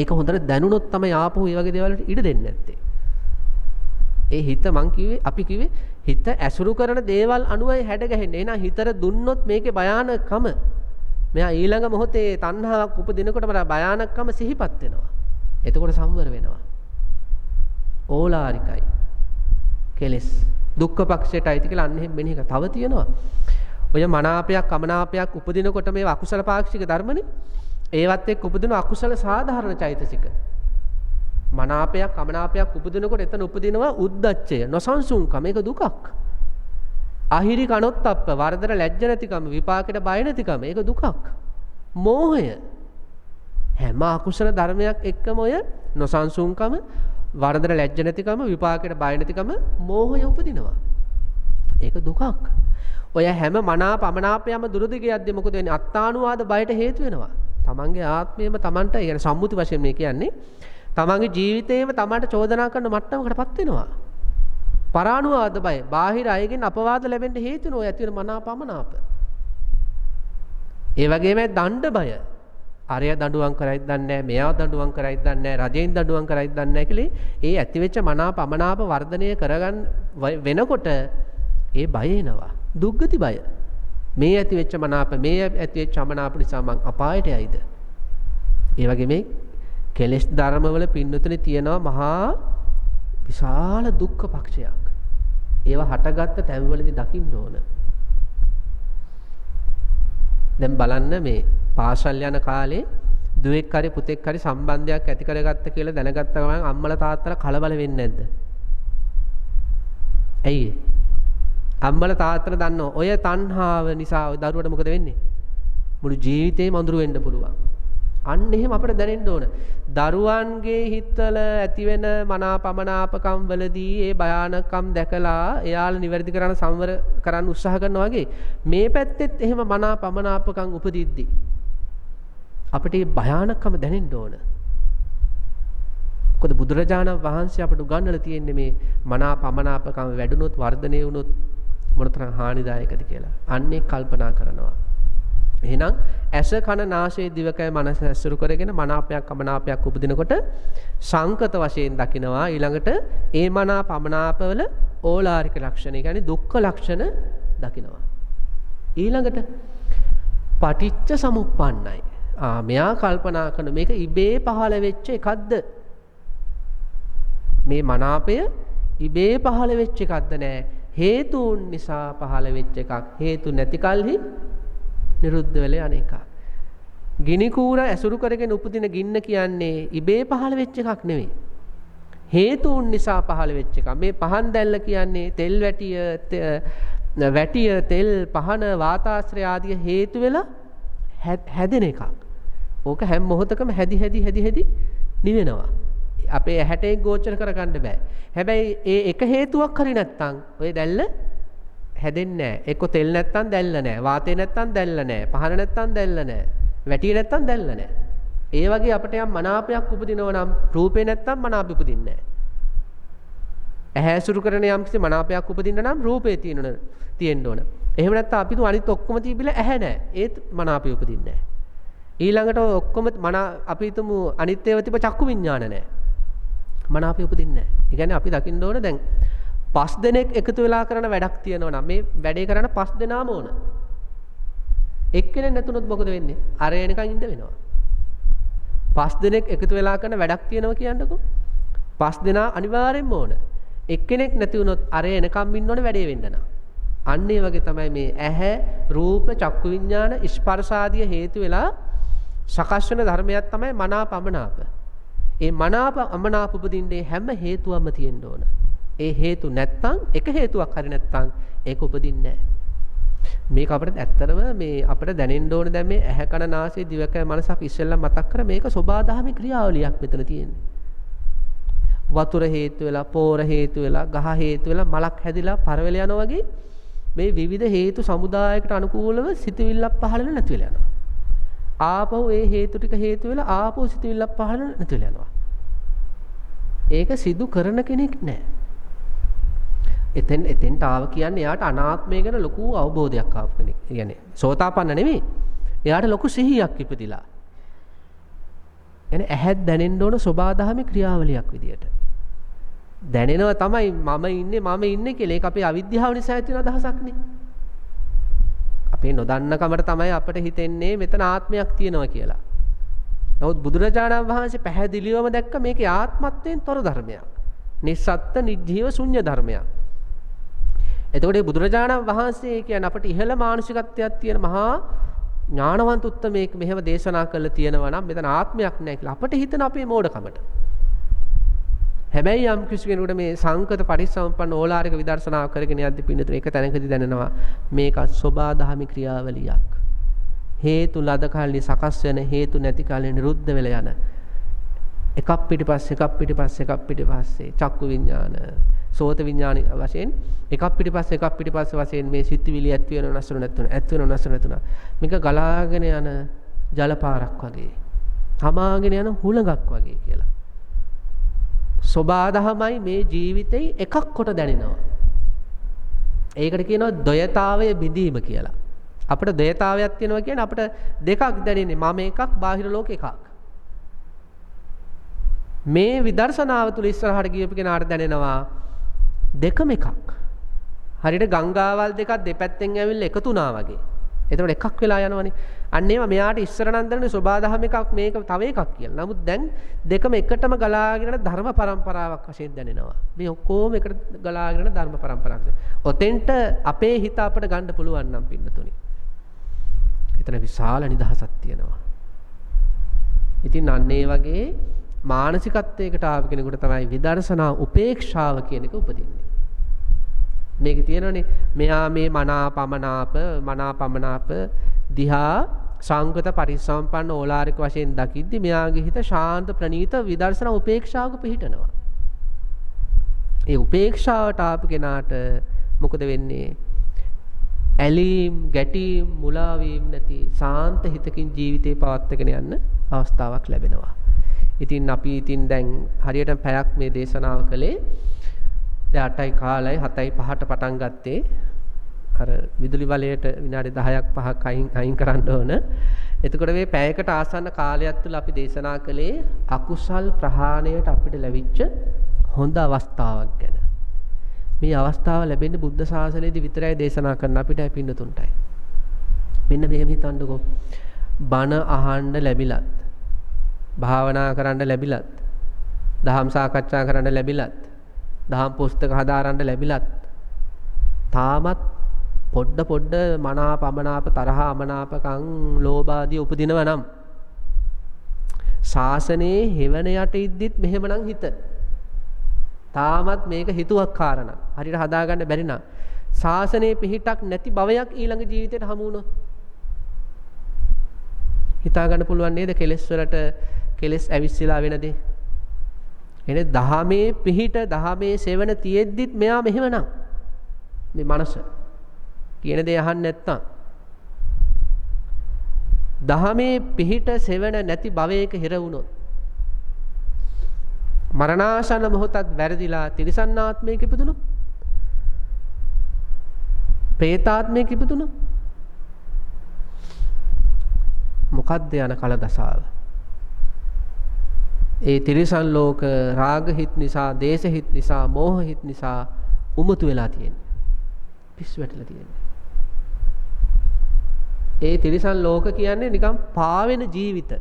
ඒක හොඳට දැනුණොත් තමයි ආපහු මේ වගේ දේවල් වලට ඉඩ දෙන්නේ නැත්තේ. ඒ හිත මං කිව්වේ, අපි කිව්වේ හිත ඇසුරු කරන දේවල් අනුවයි හැඩ ගැහෙන්නේ. එහෙනම් හිතට දුන්නොත් මේකේ භයානකම, මෙයා ඊළඟ මොහොතේ තණ්හාවක් උපදිනකොට මට භයානකම සිහිපත් වෙනවා. එතකොට සංවර වෙනවා. ඕලාරිකයි. කෙලස් දුක්ඛ පක්ෂයට අයිති කියලා අන්න එහෙම මෙනෙහි කරා. තව තියෙනවා. ඔය මනාපයක් අමනාපයක් උපදිනකොට මේ අකුසල පාක්ෂික ධර්මනේ. ඒවත් එක්ක උපදින අකුසල සාධාරණ චෛතසික. මනාපයක් අමනාපයක් උපදිනකොට එතන උපදිනවා උද්දච්චය, නොසන්සුන්කම. මේක දුකක්. අහිරි කනොත්ප්ප, වරදට ලැජ්ජ නැතිකම, විපාකයට බය නැතිකම. ඒක දුකක්. මෝහය. හැම අකුසල ධර්මයක් එක්කම ඔය නොසන්සුන්කම, වරදට ලැජ්ජ නැතිකම, විපාකයට බය නැතිකම, මෝහය උපදිනවා. ඒක දුකක්. ඔය හැම මනාප අමනාපයම දුරදිග යද්දී මොකද වෙන්නේ? අත්තානුවාද බයට හේතු වෙනවා. තමන්ගේ ආත්මයම තමන්ට, يعني සම්මුති වශයෙන් මේ කියන්නේ තමන්ගේ ජීවිතේම තමන්ට චෝදනා කරන මට්ටමකටපත් වෙනවා. පරානුවාද බය, බාහිර අයගෙන් අපවාද ලැබෙන්න හේතු වෙනවා. ඇති වෙන මනාප අමනාප. ඒ වගේම දණ්ඩ බය. අරය දඬුවම් කරයිද දන්නේ නැහැ, මෙයා දඬුවම් කරයිද දන්නේ නැහැ, රජෙන් දඬුවම් කරයිද දන්නේ නැහැ කියලා ඒ ඇතිවෙච්ච මනාප අමනාප වර්ධනය කරගන්න වෙනකොට ඒ බය එනවා. දුක්ගති බය. මේ ඇතිවෙච්ච මනාප, මේ ඇතිවෙච්ච අමනාප නිසා මං අපායට යයිද? ඒ වගේ මේ කෙලෙස් ධර්මවල පින්නතුනේ තියෙනවා මහා විශාල දුක්ඛ පක්ෂයක්. ඒවා හටගත්ත තැන්වලදී දකින්න ඕන. දැන් බලන්න මේ පාසල් යන කාලේ දුවෙක් හරි පුතෙක් හරි සම්බන්ධයක් ඇති කරගත්ත කියලා දැනගත්ත ගමන් අම්මලා තාත්තලා කලබල වෙන්නේ නැද්ද? ඇයි? අම්මලා තාත්තලා දන්නවා ඔය තණ්හාව නිසා ඔය දරුවට මොකද වෙන්නේ? මුළු ජීවිතේම අඳුරු වෙන්න පුළුවන්. අන්න එහෙම අපිට දැනෙන්න ඕන. දරුවන්ගේ හිතවල ඇතිවෙන මනාපමනාපකම් වලදී ඒ භයානකම් දැකලා එයාලා නිවැරදි කරන්න සංවර කරන්න උත්සාහ කරනවා වගේ මේ පැත්තෙත් එහෙම මනාපමනාපකම් උපදිද්දී අපිට මේ භයානකම දැනෙන්න ඕන. මොකද බුදුරජාණන් වහන්සේ අපට උගන්වලා තියෙන්නේ මේ මනාපමනාපකම් වැඩුණොත් වර්ධනය වුණොත් මොනතරම් හානිදායකද කියලා. අන්නේ කල්පනා කරනවා. එහෙනම් ඇස කන නාසය දිවකය මනස ඇසුරු කරගෙන මනාපයක් අමනාපයක් උපදිනකොට සංකත වශයෙන් දකිනවා. ඊළඟට ඒ මනාප අමනාපවල ඕලාරික ලක්ෂණ, ඒ කියන්නේ දුක්ඛ ලක්ෂණ දකිනවා. ඊළඟට පටිච්ච සමුප්පන්නයි. මෙයා කල්පනා කරන මේක ඉබේ පහළ වෙච්ච එකක්ද? මේ මනාපය ඉබේ පහළ වෙච්ච එකක්ද? නෑ, හේතුන් නිසා පහළ වෙච්ච එකක්. හේතු නැති කල්හි නිරුද්ධ වෙලා යන එක. ගිනි කූර ඇසුරු කරගෙන උපදින ගින්න කියන්නේ ඉබේ පහළ වෙච්ච එකක් නෙවෙයි. හේතුන් නිසා පහළ වෙච්ච එකක්. මේ පහන් දැල්ල කියන්නේ තෙල් වැටිය, තෙල්, පහන, වාතාශ්‍රය ආදී හේතු වෙලා හැදෙන එකක්. ඕක හැම මොහොතකම හැදි නිවෙනවා. අපේ ඇහැට ඒක ගෝචර කරගන්න බෑ. හැබැයි ඒ එක හේතුවක් හරි නැත්තම් ඔය දැල්ල හැදෙන්නේ නැහැ. එක්ක තෙල් නැත්තම් දැල්ල නැහැ. වාතය නැත්තම් දැල්ල නැහැ. පහන නැත්තම් දැල්ල නැහැ. වැටිය නැත්තම් දැල්ල නැහැ. ඒ වගේ අපිට යම් මනාපයක් උපදිනවා නම් රූපේ නැත්තම් මනාපෙ උපදින්නේ නැහැ. ඇහැ සුරු කරන යම් කිසි මනාපයක් උපදින්න නම් රූපේ තියෙන්න ඕන. එහෙම නැත්තම් අපි තු අනිත් ඔක්කොම තිබිලා ඇහැ නැහැ. ඒත් මනාපෙ උපදින්නේ නැහැ. ඊළඟට ඔක්කොම අපි තුමු අනිත් ඒවා තිබ්බ චක්කු විඥාන නැහැ. මනාපෙ උපදින්නේ නැහැ. ඒ කියන්නේ අපි දකින්න ඕන දැන් 5 දෙනෙක් එකතු වෙලා කරන වැඩක් තියෙනවා නම් මේ වැඩේ කරන්න 5 දෙනාම ඕන. එක්කෙනෙක් නැතුනොත් මොකද වෙන්නේ? අර එනකන් ඉන්න වෙනවා. 5 දෙනෙක් එකතු වෙලා කරන වැඩක් තියෙනවා කියන්නකෝ. 5 දෙනා අනිවාර්යෙන්ම ඕන. එක්කෙනෙක් නැති වුණොත් අර එනකම් ඉන්න ඕනේ වැඩේ වෙන්න නම්. අන්න ඒ වගේ තමයි මේ ඇහැ, රූප, චක්කු විඥාන, ස්පර්ශ ආදී හේතු වෙලා සකස් වෙන ධර්මයක් තමයි මනාප අමනාප. ඒ මනාප අමනාප උපදින්නේ හැම හේතුවක්ම තියෙන්න ඕන. ඒ හේතු නැත්තම් එක හේතුවක් හරි නැත්තම් ඒක උපදින්නේ නැහැ. මේක අපිට ඇත්තටම මේ අපිට දැනෙන්න ඕන දැන් මේ ඇහැ කන නාසය දිවකය මනස අපි ඉස්සෙල්ලා මතක් කර මේක සෝබාදහමේ ක්‍රියාවලියක් මෙතන තියෙන්නේ. වතුර හේතු වෙලා, පෝර හේතු වෙලා, ගහ හේතු වෙලා, මලක් හැදිලා පරවෙල යනවා වගේ මේ විවිධ හේතු සමුදායකට අනුකූලව සිතවිල්ලක් පහළ වෙලා නැති වෙලා යනවා. ආපහු ඒ හේතු ටික හේතු වෙලා ආපහු සිතවිල්ලක් පහළ වෙලා නැති වෙලා යනවා. ඒක සිදු කරන කෙනෙක් නැහැ. එතෙන්ට ආව කියන්නේ එයාට අනාත්මය ගැන ලොකු අවබෝධයක් ආපු කෙනෙක්. ඒ කියන්නේ සෝතාපන්න නෙමෙයි. එයාට ලොකු සිහියක් ඉපදිලා. එනේ ඇහත් දැනෙන්න ඕන සෝබාදහමේ ක්‍රියාවලියක් විදියට. දැනෙනවා තමයි මම ඉන්නේ කියලා. ඒක අපේ අවිද්‍යාව නිසා ඇති වෙන අදහසක් නේ. අපේ නොදන්නකමට තමයි අපිට හිතෙන්නේ මෙතන ආත්මයක් තියෙනවා කියලා. නමුත් බුදුරජාණන් වහන්සේ පැහැදිලිවම දැක්ක මේකේ ආත්මත්වයෙන් තොර ධර්මයක්. නිස්සත්ත්‍ය නිජීව ශුන්‍ය ධර්මයක්. එතකොට මේ බුදුරජාණන් වහන්සේ කියන්නේ අපිට ඉහළ මානසිකත්වයක් තියෙන මහා ඥානවන්ත උත්තමයෙක් මෙහෙම දේශනා කළා තියෙනවා නම් මෙතන ආත්මයක් නැහැ කියලා අපිට හිතන අපේ මෝඩකමට. හැබැයි යම් කිසි කෙනෙකුට මේ සංකත පරිසම්පන්න ඕලාරික විදර්ශනාව කරගෙන යද්දී පින්නතුන එක තැනකදී දැනෙනවා මේක සෝබාදහමි ක්‍රියාවලියක්. හේතු ලද කල්ලි සකස් වෙන හේතු නැති කල්ලි නිරුද්ධ වෙලා යන එකක් පිටිපස්සේ චක්කු විඥාන, සෝත විඥාන වශයෙන් එකක් පිටිපස්සේ වශයෙන් මේ සිත්විලි ඇත් වෙන නැසුන නැතුන මේක ගලාගෙන යන ජලපාරක් වගේ, හමාගෙන යන හුලඟක් වගේ කියලා. සෝබාදහමයි මේ ජීවිතේ එකක් කොට දැනෙනවා. ඒකට කියනවා ද්වයතාවය බිඳීම කියලා. අපිට ද්වයතාවයක් තියෙනවා කියන්නේ අපිට දෙකක් දැනෙන්නේ. මම එකක්, බාහිර ලෝක එකක්. මේ විදර්ශනාව තුල ඉස්සරහට ගියපු කෙනාට දැනෙනවා දෙකම එකක්. හරියට ගංගාවල් දෙකක් දෙපැත්තෙන් ඇවිල්ලා එකතු වුණා වගේ. එතකොට එකක් වෙලා යනවනේ. අන්න ඒවා මෙයාට ඉස්සර නම් දැනෙන්නේ සෝබාදහම එකක්, මේක තව එකක් කියලා. නමුත් දැන් දෙකම එකටම ගලාගෙන යන ධර්ම පරම්පරාවක් වශයෙන් දැනෙනවා. මේ ඔක්කොම එකට ගලාගෙන යන ධර්ම පරම්පරාවක්. ඔතෙන්ට අපේ හිත අපිට ගන්න පුළුවන් නම් පින්නතුනි. එතන විශාල නිදහසක් තියෙනවා. ඉතින් අන්න ඒ වගේ මානසිකත්වයකට ආව කෙනෙකුට තමයි විදර්ශනා උපේක්ෂාව කියන එක උපදින්නේ. මේක තියෙනවනේ මෙයා මේ මනාපමනාප දිහා සංගත පරිසම්පන්න ඕලාරික වශයෙන් දකිද්දි මෙයාගේ හිත ශාන්ත ප්‍රණීත විදර්ශනා උපේක්ෂාවක පිහිටනවා. ඒ උපේක්ෂාවට ආපු කෙනාට මොකද වෙන්නේ? ඇලීම්, ගැටීම්, මුලාවීම් නැති සාන්ත හිතකින් ජීවිතේ පවත්වාගෙන යන්න අවස්ථාවක් ලැබෙනවා. ඉතින් අපි දැන් හරියට පැයක් මේ දේශනාව කළේ. දැන් 8යි කාලයි 7යි 5ට පටන් ගත්තේ. අර විදුලි බලයට විනාඩි 10ක් 5ක් අයින් කරන්න ඕන. එතකොට මේ පැයකට ආසන්න කාලයක් තුල අපි දේශනා කළේ අකුසල් ප්‍රහාණයට අපිට ලැබිච්ච හොඳ අවස්ථාවක් ගැන. මේ අවස්ථාව ලැබෙන්නේ බුද්ධ ශාසනයේදී විතරයි දේශනා කරන්න අපිටයි පින්නතුන්ටයි. මෙන්න මෙහෙම හිතන්නකෝ. බණ අහන්න ලැබිලත්, භාවනා කරන්න ලැබිලත්, දහම් සාකච්ඡා කරන්න ලැබිලත්, දහම් පුස්තක හදාරන්න ලැබිලත් තාමත් පොඩ මනාපමනාප තරහ අමනාපකම් ලෝභ ආදී උපදිනවා නම් ශාසනයේ හෙවණ යට ඉද්දිත් මෙහෙමනම් හිත තාමත් මේක හිතුවක් කාරණා හරියට හදාගන්න බැරි නම් ශාසනයේ පිහිටක් නැති භවයක් ඊළඟ ජීවිතේට හමු වුණොත් හිතා ගන්න පුළුවන් නේද? කෙලෙස් වලට කෙලෙස් ඇවිස්සලා වෙන දේ. එනේ දහමේ පිහිට දහමේ සෙවණ තියෙද්දිත් මෙයා මෙහෙමනම් මේ මනස කියන දේ අහන්න නැත්තම් දහමේ පිහිට සෙවණ නැති භවයක හිර වුණොත් මරණාසන්න මොහොතක් වැරදිලා තිරිසන්නාත්මයක ඉපදුණොත් പ്രേතාත්මයක ඉපදුණොත් මොකද්ද යන කල දසාව? ඒ තිරිසන් ලෝක රාග හිත් නිසා, දේශ හිත් නිසා, මෝහ හිත් නිසා උමතු වෙලා තියෙන්නේ. පිස්සු වැටලා තියෙන්නේ. ඒ තිරිසන් ලෝක කියන්නේ නිකන් පාවෙන ජීවිත.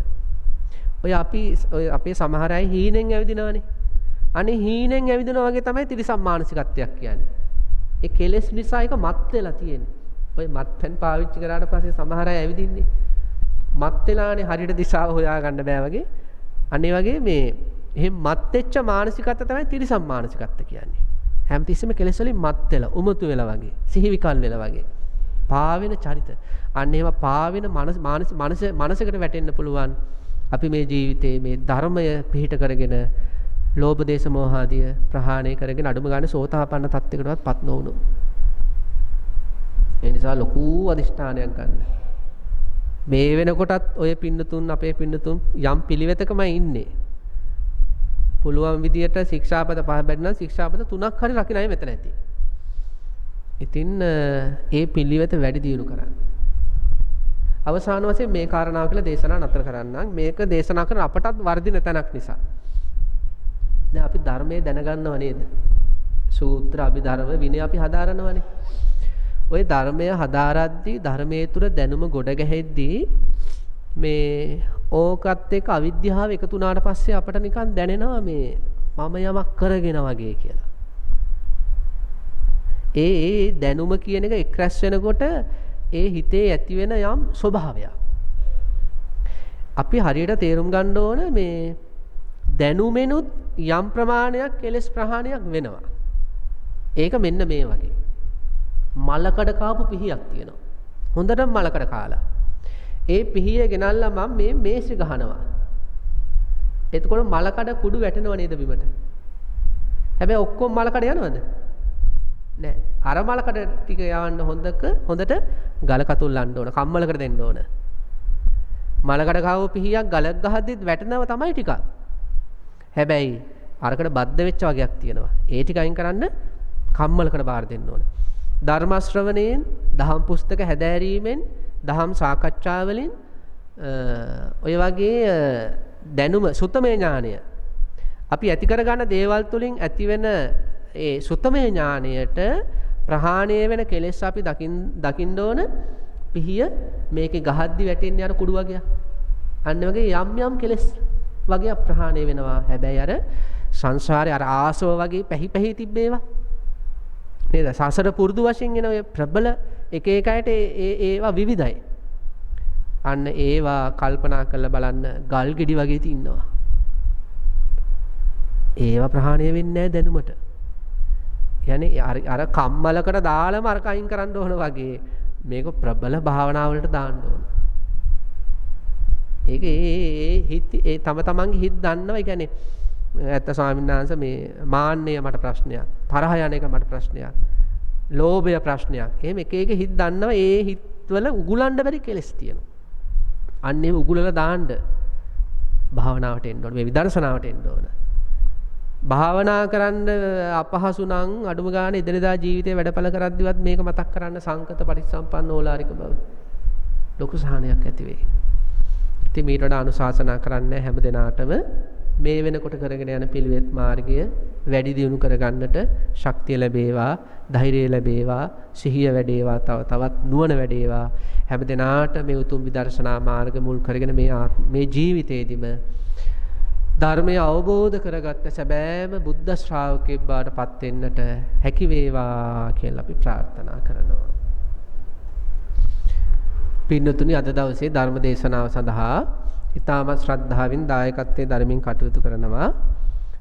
ඔය අපේ සමහර අය හීනෙන් ඇවිදිනවනේ. අනේ හීනෙන් ඇවිදිනා වගේ තමයි තිරිසන් මානසිකත්වයක් කියන්නේ. ඒ කෙලෙස් නිසා ඒක මත් වෙලා තියෙන්නේ. ඔය මත්පැන් පාවිච්චි කරාට පස්සේ සමහර අය ඇවිදින්නේ මත් වෙලානේ හරියට දිශාව හොයා ගන්න බෑ වගේ. අනේ වගේ මේ එහෙම මත් වෙච්ච මානසිකත්වය තමයි තිරිසන් මානසිකත්වය කියන්නේ. හැමතිස්සෙම කෙලෙස් වලින් මත් වෙලා, උමතු වෙලා වගේ, සිහිවිකල් වෙලා වගේ. පාවෙන චරිත. අන්න ඒවා පාවෙන මනසකට වැටෙන්න පුළුවන්. අපි මේ ජීවිතේ මේ ධර්මය පිහිට කරගෙන ලෝභ දේශ මොහ ආදිය ප්‍රහාණය කරගෙන අඩුම ගන්න සෝතාපන්න තත්ත්වයකටවත් පත් නොවුණු. ඒ නිසා ලොකු අදිෂ්ඨානයක් ගන්න. මේ වෙනකොටත් ඔය පින්නතුන් අපේ පින්නතුන් යම් පිළිවෙතකමයි ඉන්නේ. පුළුවන් විදියට ශික්ෂාපද පහ බැරිනම් ශික්ෂාපද 3ක් හරි රකින්න අය මෙතන ඇති. ඉතින් ඒ පිළිවෙත වැඩි දියුණු කරන්න. අවසාන වශයෙන් මේ කාරණාව කියලා දේශනා නතර කරන්නම්. මේක දේශනා කරන අපටත් වර්ධින තැනක් නිසා. දැන් අපි ධර්මයේ දැනගන්නව නේද? සූත්‍ර අභිධර්ම විනය අපි හදාරනවනේ. ওই ධර්මය හදාරද්දී ධර්මයේ තුර දැනුම ගොඩ ගැහෙද්දී මේ ඕකත් එක්ක අවිද්‍යාව එකතු වුණාට පස්සේ අපට නිකන් දැනෙනවා මේ මම යමක් කරගෙන වගේ කියලා. ඒ දැනුම කියන එක එක්රැස් වෙනකොට ඒ හිතේ ඇති වෙන යම් ස්වභාවයක්. අපි හරියට තේරුම් ගන්න ඕන මේ දැනුමෙනුත් යම් ප්‍රමාණයක් කෙලෙස් ප්‍රහාණයක් වෙනවා. ඒක මෙන්න මේ වගේ. මලකඩ කාපු පිහියක් තියෙනවා. හොඳටම මලකඩ කාලා. ඒ පිහිය ගෙනල්ලා මම මේ මේසෙ ගහනවා. එතකොට මලකඩ කුඩු වැටෙනව නේද බිමට? හැබැයි ඔක්කොම මලකඩ යනවද? නෑ. අර මලකඩ ටික යවන්න හොඳට ගල කතුල්ලන්න ඕන. කම්මලකට දෙන්න ඕන. මලකඩ කාව පිහියක් ගලක් ගහද්දිත් වැටෙනව තමයි ටිකක්. හැබැයි අරකට බද්ධ වෙච්ච වගේක් තියෙනවා. ඒ ටික අයින් කරන්න කම්මලකට බාර දෙන්න ඕන. ධර්ම ශ්‍රවණයෙන්, දහම් පුස්තක හැදෑරීමෙන්, දහම් සාකච්ඡා වලින් ඔය වගේ දැනුම සුත්තමේ ඥානය අපි ඇති කරගන්න දේවල් තුලින් ඇතිවෙන ඒ සුත්තමේ ඥානයට ප්‍රහාණය වෙන කෙලෙස් අපි දකින්න ඕන. පිහිය මේකේ ගහද්දි වැටෙන්නේ අර කුඩු වගේ. අන්න වගේ යම් කෙලෙස් වගේ ප්‍රහාණය වෙනවා. හැබැයි අර සංසාරේ අර ආසව වගේ පැහි තිබ්බේවා නේද? සසර පුරුදු වශයෙන් එන ඔය ප්‍රබල එක එක අයට ඒවා විවිධයි. අන්න ඒවා කල්පනා කරලා බලන්න ගල් ගෙඩි වගේ තියෙනවා. ඒවා ප්‍රහාණය වෙන්නේ නැහැ දැනුමට. يعني අර කම්මලකට දාලම අර කයින් කරන්න ඕන වගේ මේක ප්‍රබල භාවනාවලට දාන්න ඕන. ඒක ඒ තම තමන්ගේ හිත දන්නවා. ඒ කියන්නේ ඇත්ත ස්වාමීන් වහන්සේ මේ මාන්නය මට ප්‍රශ්නයක්, තරහ යන එක මට ප්‍රශ්නයක්, ලෝභය ප්‍රශ්නයක්. එහෙම එක එක හිත දන්නවා. ඒ හිතවල උගුලන්න බැරි කෙලස් තියෙනවා. අන්න ඒ උගුලලා දාන්න භාවනාවට එන්න ඕන. මේ විදර්ශනාවට එන්න ඕන. භාවනා කරන්න අපහසු නම් අඩුම ගානේ එදිනදා ජීවිතේ වැඩපළ කරද්දිවත් මේක මතක් කරන්න සංකත පරිසම්පන්න ඕලාරික බව ලොකු සහනයක් ඇති වෙයි. ඉතින් මීට වඩා අනුශාසනා කරන්න හැම දිනාටම මේ වෙනකොට කරගෙන යන පිළිවෙත් මාර්ගය වැඩි දියුණු කරගන්නට ශක්තිය ලැබේවා, ධෛර්යය ලැබේවා, සිහිය වැඩේවා, තවත් නුවණ වැඩේවා. හැම දිනාට මේ උතුම් විදර්ශනා මාර්ග මුල් කරගෙන මේ ජීවිතේදීම ධර්මය අවබෝධ කරගත්ත සැබෑම බුද්ධ ශ්‍රාවකෙක් බවට පත් වෙන්නට හැකි වේවා කියලා අපි ප්‍රාර්ථනා කරනවා. පින්නතුනි, අද දවසේ ධර්ම දේශනාව සඳහා ඉතාමත් ශ්‍රද්ධාවෙන් දායකත්වයේ ධර්මින් කටයුතු කරනවා.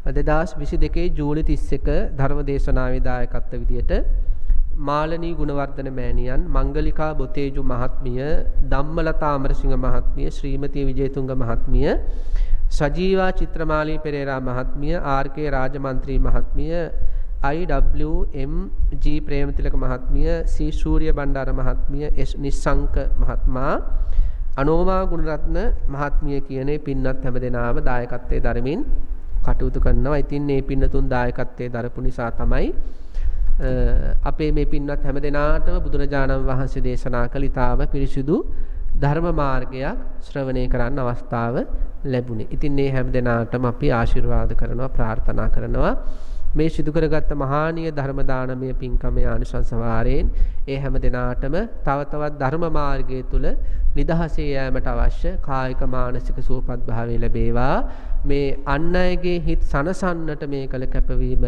2022 ජූලි 31 ධර්ම දේශනාවේ දායකත්ව විදියට මාලනී ගුණවර්ධන මෑණියන්, මංගලිකා බොතේජු මහත්මිය, ධම්මලතා අමරසිංහ මහත්මිය, ශ්‍රීමති විජේතුංග මහත්මිය, සජීවා චිත්‍රමාලී පෙරේරා මහත්මිය, ආර්.කේ. රාජමන්ත්‍රී මහත්මිය, I.W.M.G. ප්‍රේමතිලක මහත්මිය, සී සූර්ය බණ්ඩාර මහත්මිය, එස් නිස්සංක මහත්මයා, අනෝමා ගුණරත්න මහත්මිය කියන පින්වත් හැමදෙනාම දායකත්වයේ දරමින් කටයුතු කරනවා. ඉතින් මේ පින්නතුන් දායකත්වයේ දරපු නිසා තමයි අපේ මේ පින්වත් හැමදෙනාටම බුදුරජාණන් වහන්සේ දේශනා කළ ඊටාම පිරිසිදු ධර්ම මාර්ගයක් ශ්‍රවණය කරන්න අවස්ථාව ලැබුණේ. ඉතින් මේ හැමදෙනාටම අපි ආශිර්වාද කරනවා, ප්‍රාර්ථනා කරනවා මේ සිදු කරගත් මහානීය ධර්ම දානමය පින්කමේ ආනිසංස වාරයෙන් ඒ හැම දිනාටම තව තවත් ධර්ම මාර්ගය තුල නිදහසේ යෑමට අවශ්‍ය කායික මානසික සුවපත් භාවය ලැබේවා. මේ අන් අයගේ හිත් සනසන්නට මේ කළ කැපවීම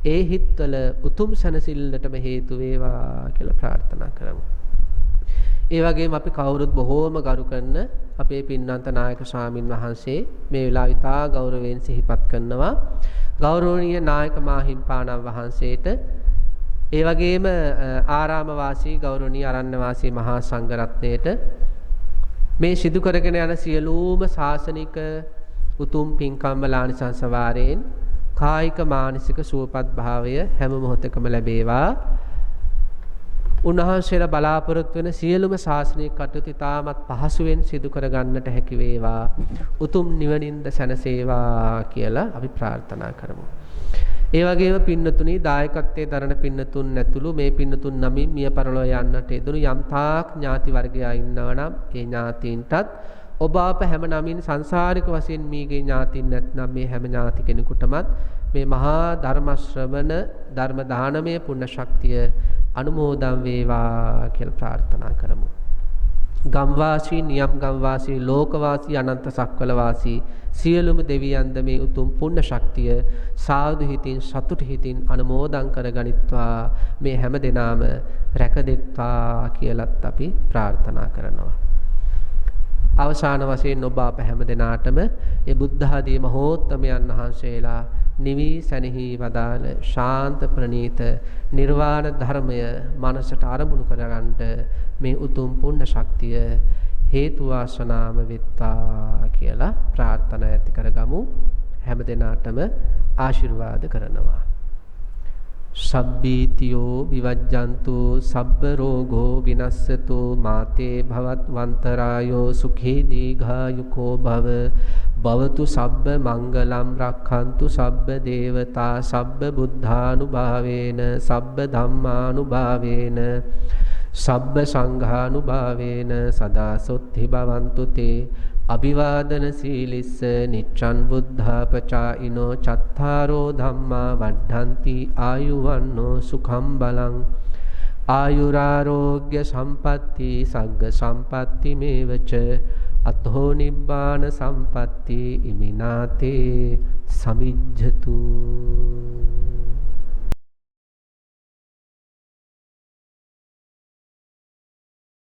ඒ හිත්වල උතුම් සැනසෙල්ලටම හේතු වේවා කියලා ප්‍රාර්ථනා කරමු. ඒ වගේම අපි කවුරුත් බොහෝම ගරු කරන අපේ පින්නන්ත නායක ස්වාමින් වහන්සේ මේ වෙලාව ඉතා ගෞරවයෙන් සිහිපත් කරනවා. ගෞරවනීය නායක මාහිම්පාණන් වහන්සේට ඒ වගේම ආරාම වාසී ගෞරවනීය අරණ්‍ය වාසී මහා සංඝරත්නයට මේ සිදු කරගෙන යන සියලුම ශාසනික උතුම් පින්කම් වල ආනිසංස වාරයෙන් කායික මානසික සුවපත් භාවය හැම මොහොතකම ලැබේවා. උන්වහන්සේලා බලාපොරොත්තු වෙන සියලුම ශාසනික කටයුතු ඉතාමත් පහසුවෙන් සිදු කරගන්නට හැකි වේවා. උතුම් නිවනින්ද සැනසේවා කියලා අපි ප්‍රාර්ථනා කරමු. ඒ වගේම පින්නතුනි දායකත්වයේ දරන පින්නතුන් ඇතුළු මේ පින්නතුන් නමින් මිය පරලොව යන්නට යෙදුණු යම් තාක් ඥාති වර්ගයා ඉන්නවා නම් ඒ ඥාතීන්ටත් ඔබ අප හැම නමින් සංසාරික වශයෙන් මීගේ ඥාතින් නැත්නම් මේ හැම ඥාති කෙනෙකුටමත් මේ මහා ධර්ම ශ්‍රවණ ධර්ම දානමය පුණ්‍ය ශක්තිය අනුමෝදන් වේවා කියලා ප්‍රාර්ථනා කරමු. ගම්වාසී නියම් ගම්වාසී ලෝකවාසී අනන්ත සක්වල වාසී සියලුම දෙවියන්ද මේ උතුම් පුණ්‍ය ශක්තිය සාදු හිතින් සතුටු හිතින් අනුමෝදන් කරගනිත්වා මේ හැම දිනාම රැකදෙත්වා කියලත් අපි ප්‍රාර්ථනා කරනවා. අවසාන වශයෙන් ඔබ අප හැම දිනාටම ඒ බුද්ධ ආදී මහෝත්තමයන් වහන්සේලා නිවි සැනෙහි වදාළ ශාන්ත ප්‍රණීත නිර්වාණ ධර්මය මනසට අරමුණු කරගන්නට මේ උතුම් පුණ්‍ය ශක්තිය හේතු වාසනාම වෙත්තා කියලා ප්‍රාර්ථනා ඇති කරගමු. හැම දිනාටම ආශිර්වාද කරනවා. සබ්බීතියෝ විවජ්ජන්තු සබ්බ රෝගෝ විනස්සතු මාතේ භවත් වන්තරායෝ සුඛී දීඝායුකෝ භව භවතු සබ්බ මංගලම් රක්ඛන්තු සබ්බ දේවතා සබ්බ බුද්ධානුභාවේන සබ්බ ධම්මානුභාවේන සබ්බ සංඝානුභාවේන සදා සොත්ති භවන්තු තේ අභිවාදන සීලිස්ස නිච්ඡන් බුද්ධාපචායිනෝ චත්තාරෝ ධම්මා වඩ්ඩಂತಿ ආයුවන්නෝ සුඛම් බලං ආයුරාෝග්‍ය සම්පatti සග්ග සම්පatti මේවච අතෝ නිබ්බාන සම්පatti ඉමිනාතේ සමිජ්ජතු